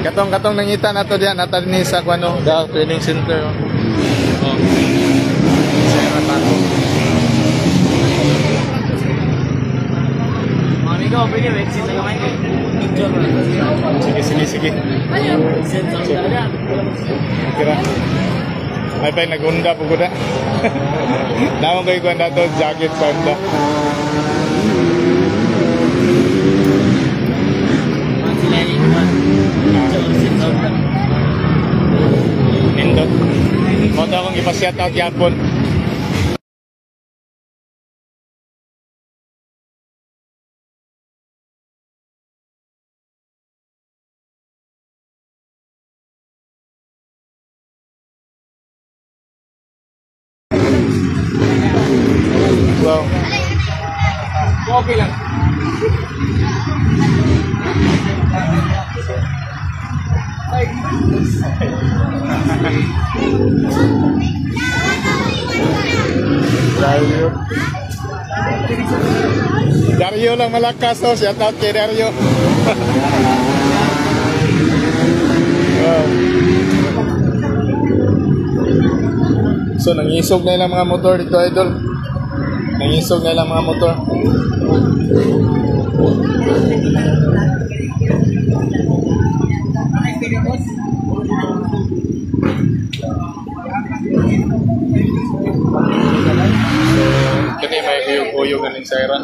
Speaker 1: Katong nangita na to diyan nata ni sa kuno da training center. Oh. Sa tato.
Speaker 4: Amigo, bigyan mo exit lang kayo.
Speaker 1: Sige. Kira. Ay pa nagunda po ko da. Naman ko ikuan dato jacket pa da. Nindot. Mo daw akong ipa-shout out yapon. Wow. Okay lang. Dario lang malakas oh, shout out kay Dario. Wow. So nangisog na ilang mga motor dito idol. Nangisog na ilang mga motor. So, kani may uyog-uyog na sa ira.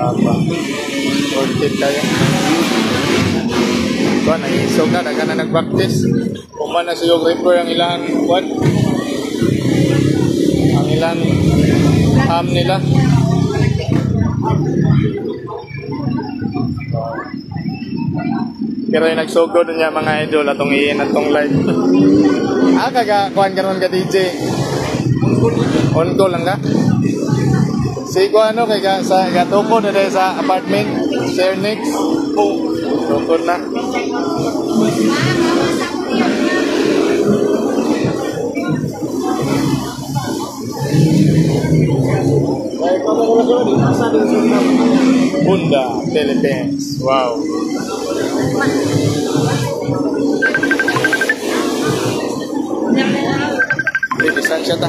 Speaker 1: Apa. Orchid tayo. Kuan nag-isog na daga na nag-practice. Kuman na suyog refer ang ilang kuan. Ang ilang nila. Pero yung nagsugod niya mga idol atong iin atong live. Kaga kuan karon ka DJ. On call lang ka. Si ko ano kay sa gatoko na dahil sa apartment share next. Tukod na. Honda Philippines. Wow. Bilisan siya ta.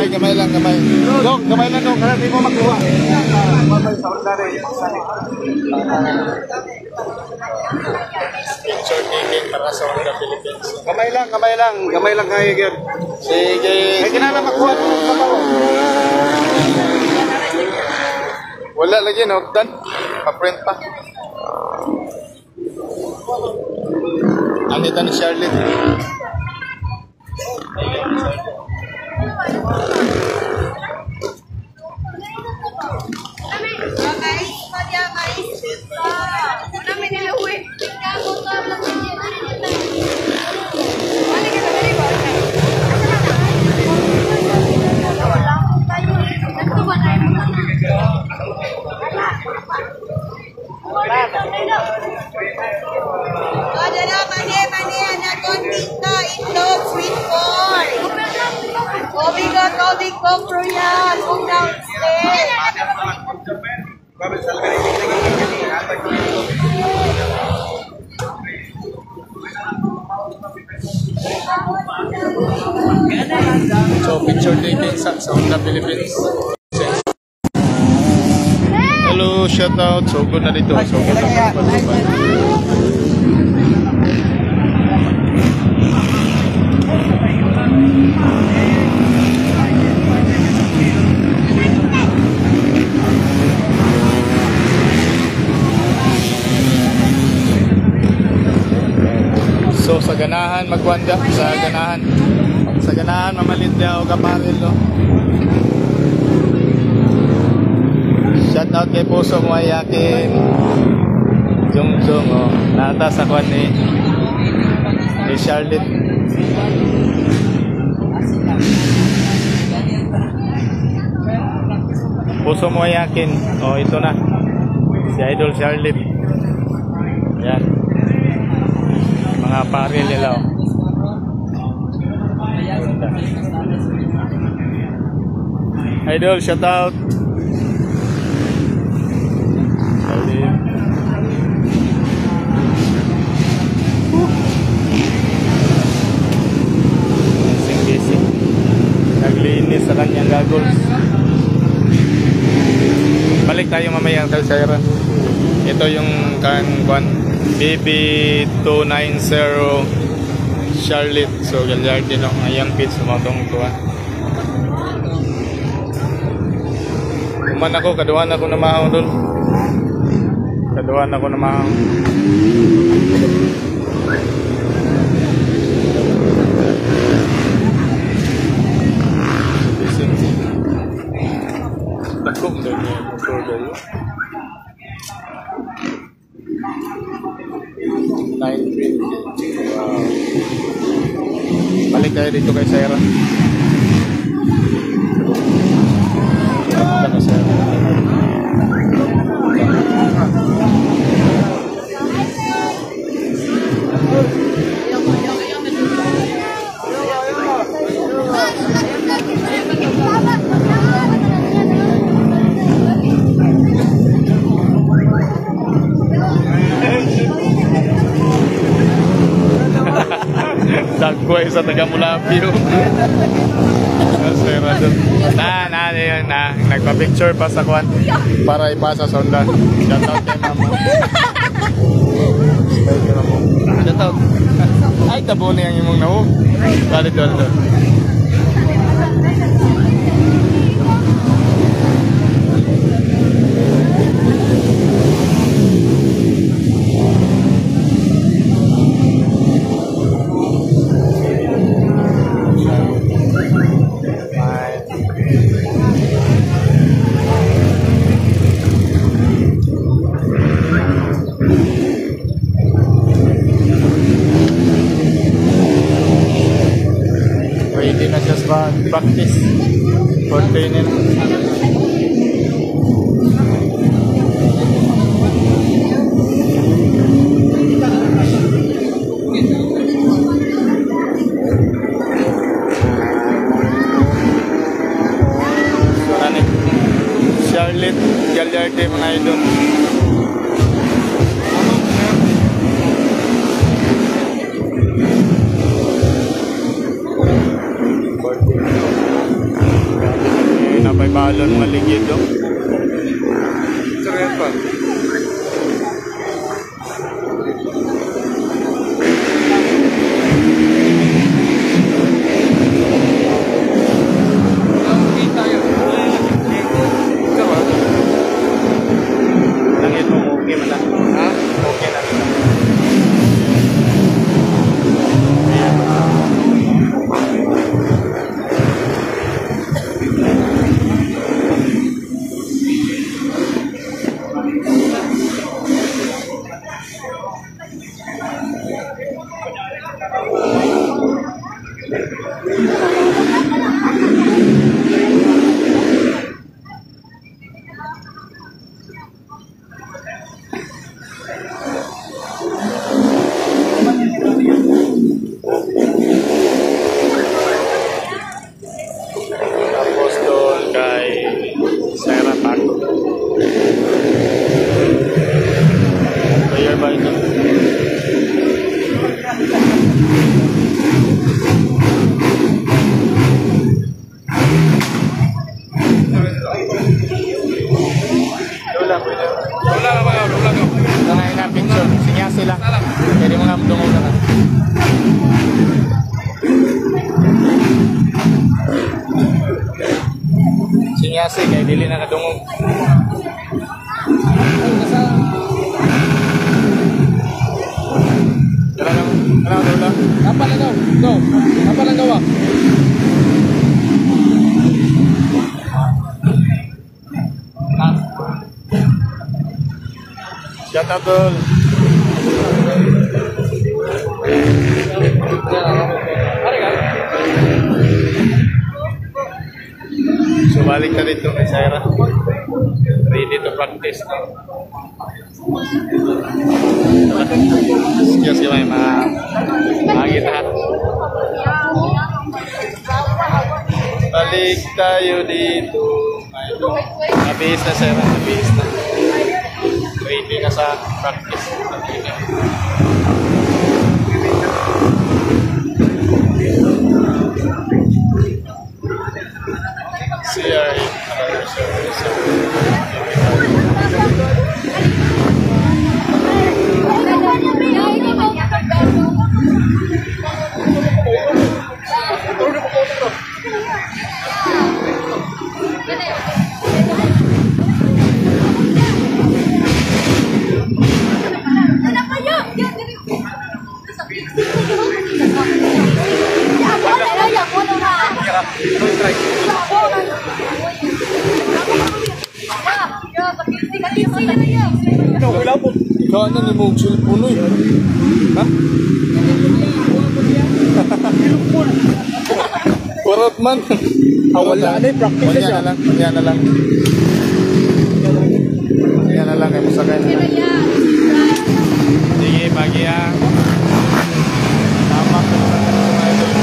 Speaker 1: Kamay lang, kamay. Dong, kamay lang dong, kasi di mo makuha. Picture taking para sa Honda Philippines.
Speaker 3: Kamay lang kayo gyud.
Speaker 1: Sige.
Speaker 3: Ay kinala makuha ko sa bawo.
Speaker 1: Wala lagi no, dan. Pa-print pa. Anita ni Charlotte. So picture taking sa Honda Philippines. Hello, shout out. So good na dito. So good na pagpapalipad. So sa ganahan magwanda, sa ganahan mamalit daw kaparil no. Shout out kay Puso mo yakin. Jung oh. Nata sa kwan ni Charlotte. Puso mo yakin. Oh, ito na. Si Idol Charlotte. Yan. Mga pari nila. Oh. Idol, shout out. Gising-gising. Naglinis sa kanyang goggles. Balik tayo mamaya sa Shaira. Ito yung kan BB290 Charlotte. So, galyard din ako ngayang pits. Sumatong ito Man ako, kaduan ako na mahang doon. Kaduan ako na mahang. Takong din yung motor kayo. 920. Wow. Balik tayo dito kay Sarah. Dagway sa Taga-Mulapio. Nagpa-picture pa sa kwan para ipasa sa undan. Shout out kay mama. Shout out. Ay, tabo na yung imong nawo. Balik doon. Practice for training. Charlotte Gagliardi mga idol. Napay balon maligid do. Keren pa. Langit mo okay man na. Ha? Okay na. Sinyase kay dili na kadungog. Apa lang daw? Go. Apa lang gawa? Shout out tol. So balik na dito kay Sarah. Ready to practice na. Excuse me, makita. Balik tayo dito. Nabihis na Sarah, nabihis na. Ready na sa practice. CRA. Ikaw na ni mong cellphone eh. Ha? Kurot man.
Speaker 3: Wala na eh, practice siya.
Speaker 1: Yan na lang. Yan na lang. Musakay na lang. Sige, pagi ha. Tama ko na mga idol.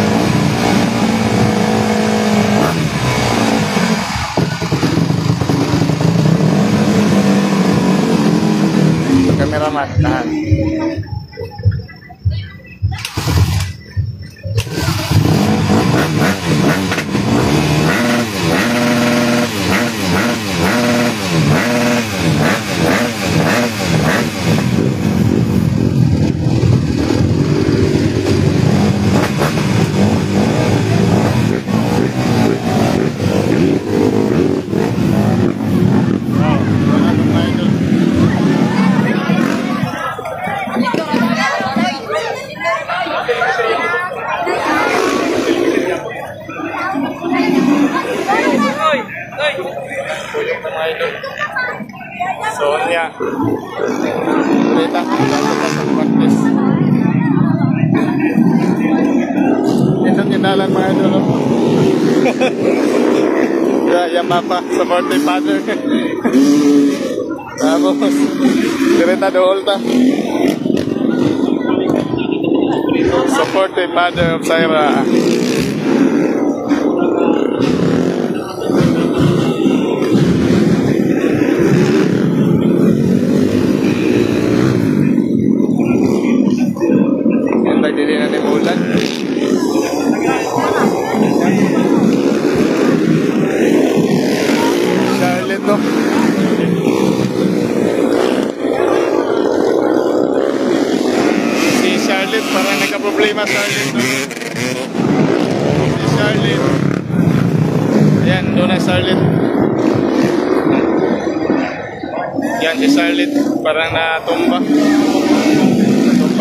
Speaker 1: Cameraman, tahan. Sonia. Berita pasang practice. Ito kinalan mga idol. Yang mapa seperti father. Tapos berita dool ta. Support the father of Sarah. Hindi na ni Mulan. Charlotte to. Si Charlotte parang nagka-problema Charlotte to. Si Charlotte. Ayan, doon na Charlotte. Yan si Charlotte parang natumba.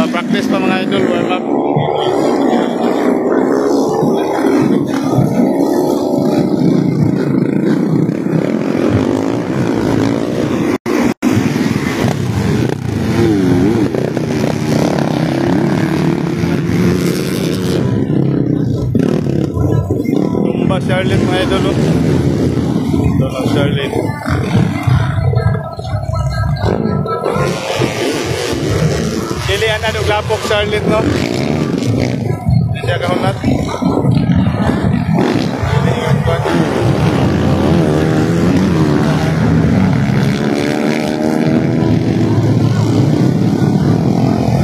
Speaker 1: Practice pa mga idol, warm up. Tumba Charlotte mga idol. Ito lang Charlotte. Kilian na nuglapok Charlotte no. Hindi ka hunat.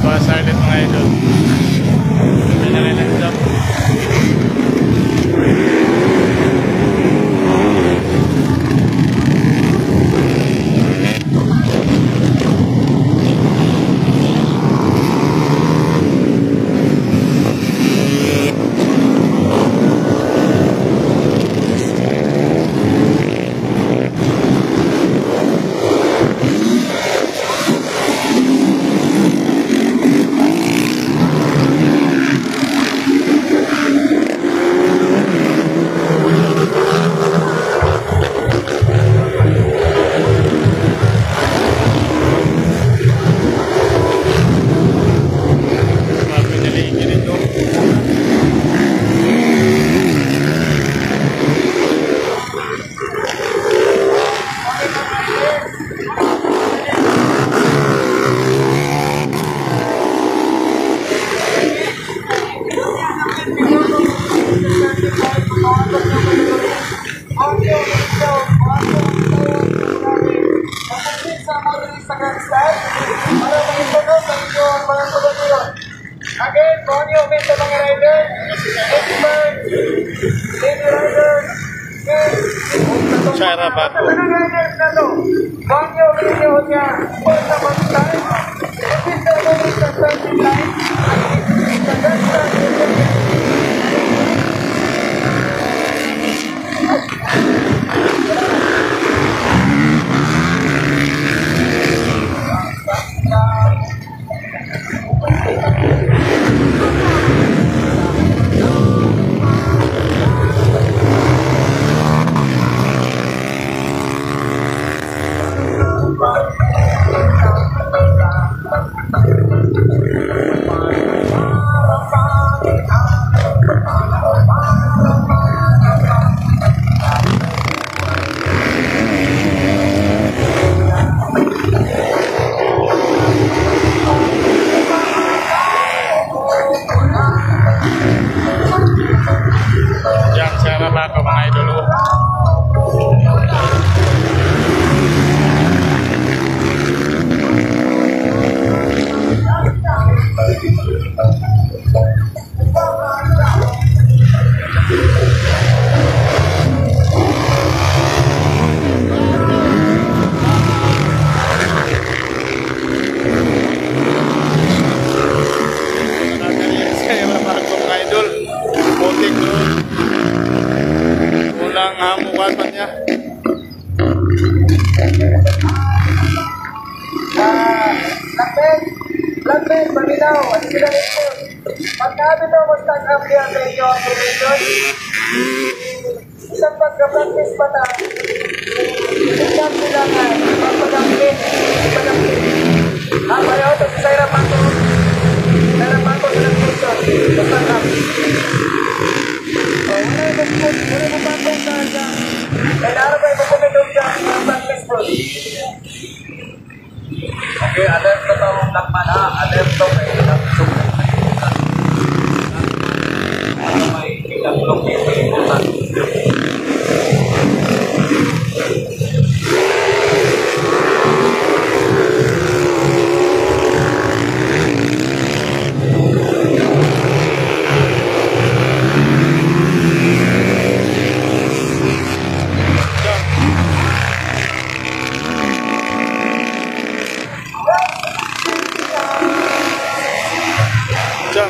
Speaker 1: Pa Charlotte mga idol. Pinalay ng job. Shaira Baco. Yan, Shaira Baco mga idol. Shaira Baco mga idol. Putik doon. Ulang hamukan pa niya.
Speaker 3: Lakben, Manila, at sila ito. Pagkabi daw mo stand up yan sa inyo operation. Isang pagka-practice pa na. Isang sila nga, pagpadangkin. Pareho ito si Shaira Baco. Shaira Baco sa nag-mission. Stand up. Wala yung mag-food, wala yung mag-food sa kailangan ba yung mag-comedong dyan ng practice po. Okay, alert na ito lakman ha. Alert ito kayo ng ano may ilablong piliputan.
Speaker 1: Diyan.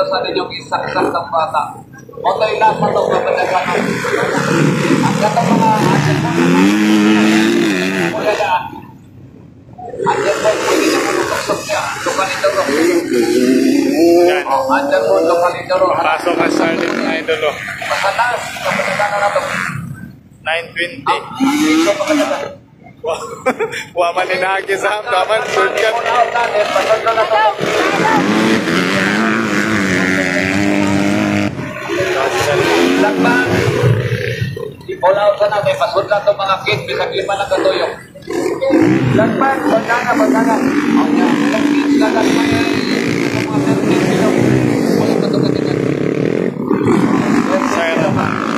Speaker 3: Sa ninyong isang-isang ng bata. Oto'y nasa ito, babadagan ang gatong mga asin mo. Mula na. Andyan mo, pwede na mo tuksok niya. Tukalito ro.
Speaker 1: Yan.
Speaker 3: Andyan mo, tukalito ro.
Speaker 1: Pasok ang Starlink mga idol.
Speaker 3: Masalas, babadagan na ito.
Speaker 1: 920.
Speaker 3: Ito, babadagan.
Speaker 1: Waman inahagi sa hamdaman. Shortcut.
Speaker 3: Lakban. Ipolaw sa natin, pasudlan itong mga kit, bisag lima na katuyong. Lakban, bandana. Ang ilang kits na lakban yan. Ang mga 13 kilo. Walang katugatigan.
Speaker 1: Shaira Baco.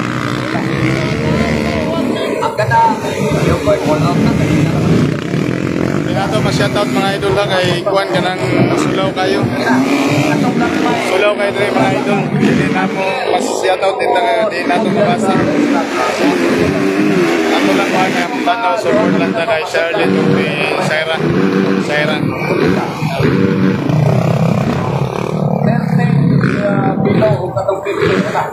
Speaker 3: Ang ganda, yung boy, polaw na.
Speaker 1: Pinato ma-shoutout mga idol lang kay kuwan ka ng sulaw kayo. Sulaw kayo rin mga idol. Hindi na mo mas-shoutout din lang. Hindi na ito mabasa. Ato lang kuhan nga tanaw support lang na kay Charlotte o kay Shaira.
Speaker 3: Bilo, kung katong pipili na.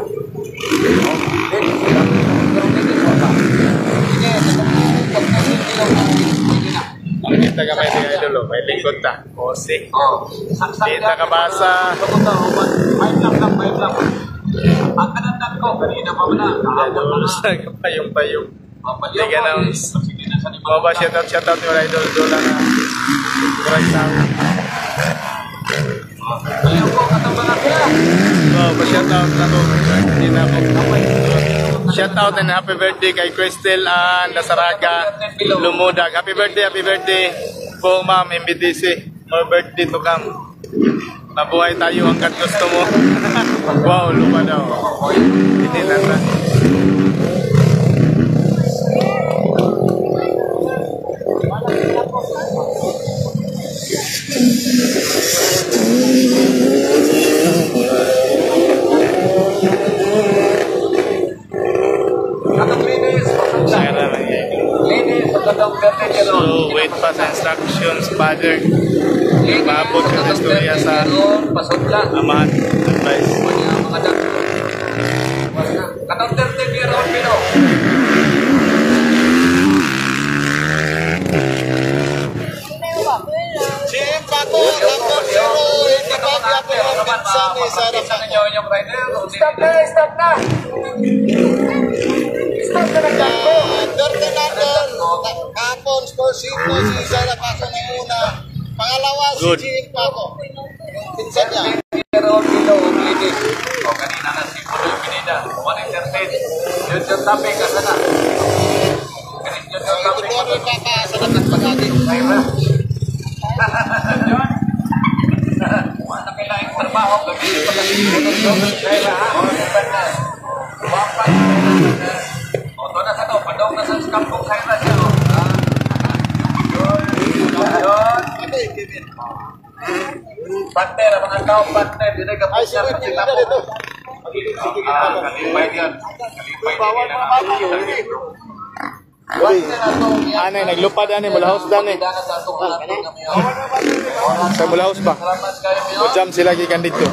Speaker 1: Kita ka may idol o. May lingkod ta. Ose.
Speaker 3: Oh, saksak
Speaker 1: Kita ka basa.
Speaker 3: May lang. Ang kanandang ko, kanina pa wala.
Speaker 1: Idol sa payong-payong.
Speaker 3: Hindi
Speaker 1: ka na. Mga ba, shoutout yung idol doon na correct na.
Speaker 3: Ayaw ko, katambalan ko.
Speaker 1: Pa-shoutout na to. Hindi na ako. Shoutout and happy birthday kay Crystal and Lasaraga Lumudag. Happy birthday po ma'am MBTC. More birthday to come. Mabuhay tayo hanggat gusto mo. Wow, lupa daw. Hindi na na. So, wait pa sa instructions, Father. Maabot yung istorya sa amahan. Advice.
Speaker 3: Katong 30 year old Pino.
Speaker 1: Jim Paco, number 0, hindi ba ako yung pinsan ni Sarah Paco?
Speaker 3: Stop na! Stop na! Stop na ng Paco!
Speaker 1: Dörte nandun, kapon, Scorsino, si Sarah Paco na una. Pangalawa, si Jim Paco. Pinsan niya.
Speaker 3: Year old Pino, ladies. O kanina na si Pudoy Pineda, 1entertain. Yun yung topic, asa na? Yun yung topic.
Speaker 1: Ito ang kakasalat at pag-atin.
Speaker 3: Ayun na. Wala kailangan trabaho. Kaya ha? Wapat. O, ito na sa to. Padong na sa kampong kaya siya. Yun. Partner, mga tao partner. Dito ka po siya. Kalipay yan. Kalipay din.
Speaker 1: Anay, naglupad ani, mula house dan eh. Sa mula house ba? O jam sila gikan dito.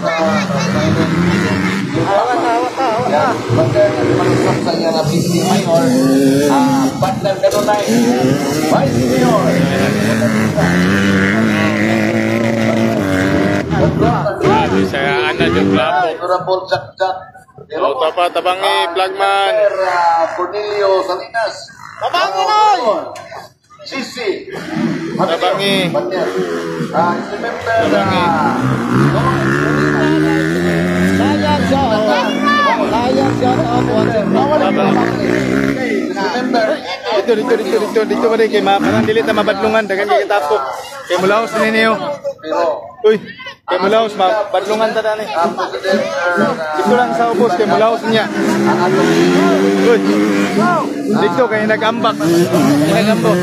Speaker 3: Partner ka na Vice Mayor.
Speaker 1: Sabi saya anak yung klapo.
Speaker 3: Honorable Jack.
Speaker 1: O tabangi, flagman.
Speaker 3: Cornelio Salinas.
Speaker 1: Tabangi noy!
Speaker 3: Sisi.
Speaker 1: Tabangi.
Speaker 3: Tabangi.
Speaker 1: Dito ba rin kay parang dilit na mabadlungan dagan kay kitapok kay mulaos ni niyo. Uy, kay mulaos mabadlungan ta dani. Dito lang sa ubos kay mulaos niya. Uy. Dito kay nagambak. Nagambok.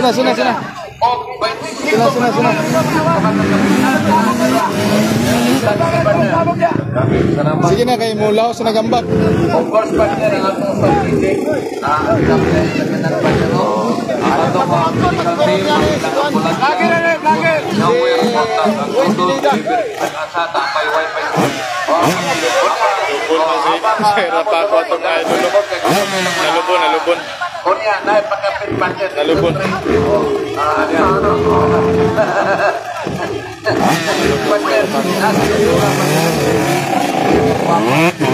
Speaker 1: Sina. Sige na kay mulaos na nagambak.
Speaker 3: Of course, partner, ang atong pag-ibig. Ang kapilay sa kanang partner. Ang atong mga medical team. Lagi na rin, lagi! Ang way ang portal. Ang total. Ang asata. May wifi.
Speaker 1: Sarah Paco atong idol. Nalubon.
Speaker 3: Kunya, naay pagkapit partner.
Speaker 1: Nalubon.
Speaker 3: Partner,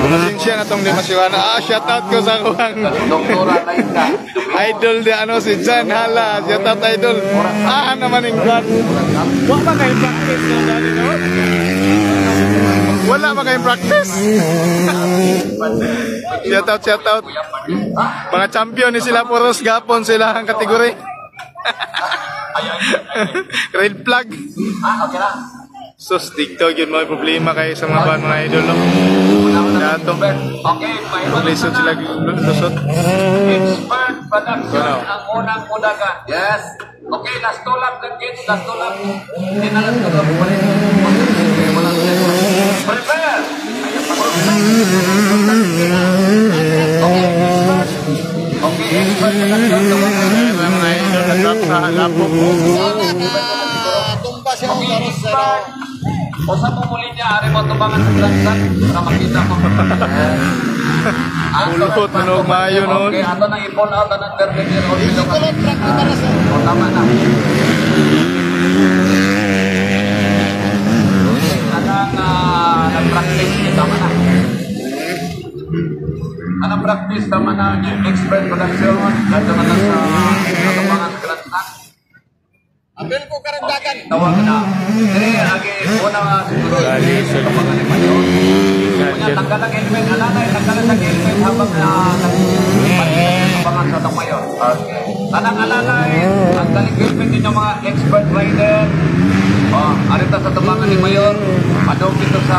Speaker 1: Pasensya na tong di masiwana. Shoutout ko sa kuwang
Speaker 3: Doktora Naika.
Speaker 1: idol di ano si Jan Hala. Shoutout idol. Naman yung God. Wala ba kayong practice no dali no? Wala ba kayong practice? Shoutout. Mga champion ni sila puros gapon sila ang kategori. Red flag.
Speaker 3: Okay na.
Speaker 1: Sus, dito yun mga problema kayo sa mga idol no? Dato.
Speaker 3: Okay, may
Speaker 1: Lisod sila lusot.
Speaker 3: Expert production ang unang udagan. Yes. Okay, last tulap ng kids, last tulap. Hindi na lang tulap. Prepare! Okay, expert production.
Speaker 1: Mga idol na drop sa halapok.
Speaker 2: Tumba siya ng karos.
Speaker 3: O sa mumuli niya, ari mo tubangan sa transan para makita mo.
Speaker 1: Ulot, manog maayo noon.
Speaker 3: Okay, ato nang ipon out ng 30 year old.
Speaker 2: Hindi ko lang track na karos.
Speaker 3: O tama na. Okay, kanang nag-practice niya, tama na. Anong practice, tama na, expert production, ganda na lang sa mga grant. Apel ko karagdagan. Tawag na. Dili, lagi, una siguro, sa mga lima yun. Kanya, tanggal ang helmet, alalay, tanggal ang helmet habang panilang sa tamayon. Tanang alalay, tanggal ang helmet din yung mga expert rider. Arita sa tabangan ni Mayor, adong dito sa...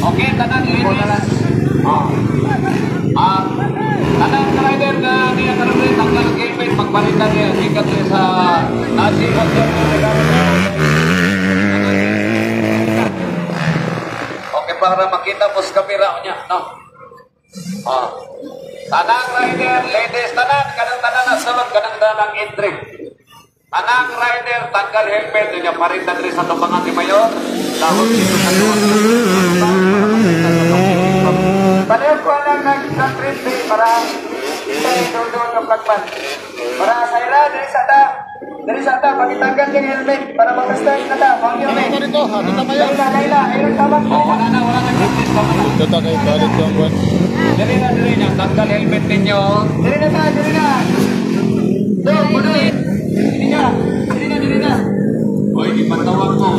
Speaker 3: Okay, tanang ladies. Tanang rider na niya karoon rin, tanggal ang helmet, magpalitan niya, sikat niya sa nasi. Okay, para makita mo sa kamera niya, no? Tanang rider, ladies, kanang tanang na salon, kanang tanang entry. Tanang rider, tanggal helmet, niya palitan rin sa tabangan ni Mayor. Dahil dito sa luwan. Pareho ko lang nag-print para doon ng plagman. Para sa ila, dari sa ta, pagitanggal yung helmet para makastay na ta, mga helmet. Ito rito, ito na Mayor. Layla, ayun tama. Wala na nag-print pa man.
Speaker 1: Ito ta kay balik yung buwan.
Speaker 3: Dali na, tanggal helmet ninyo. Dali na. Doon, punoy. Dili na. Oy, ipatawag mo.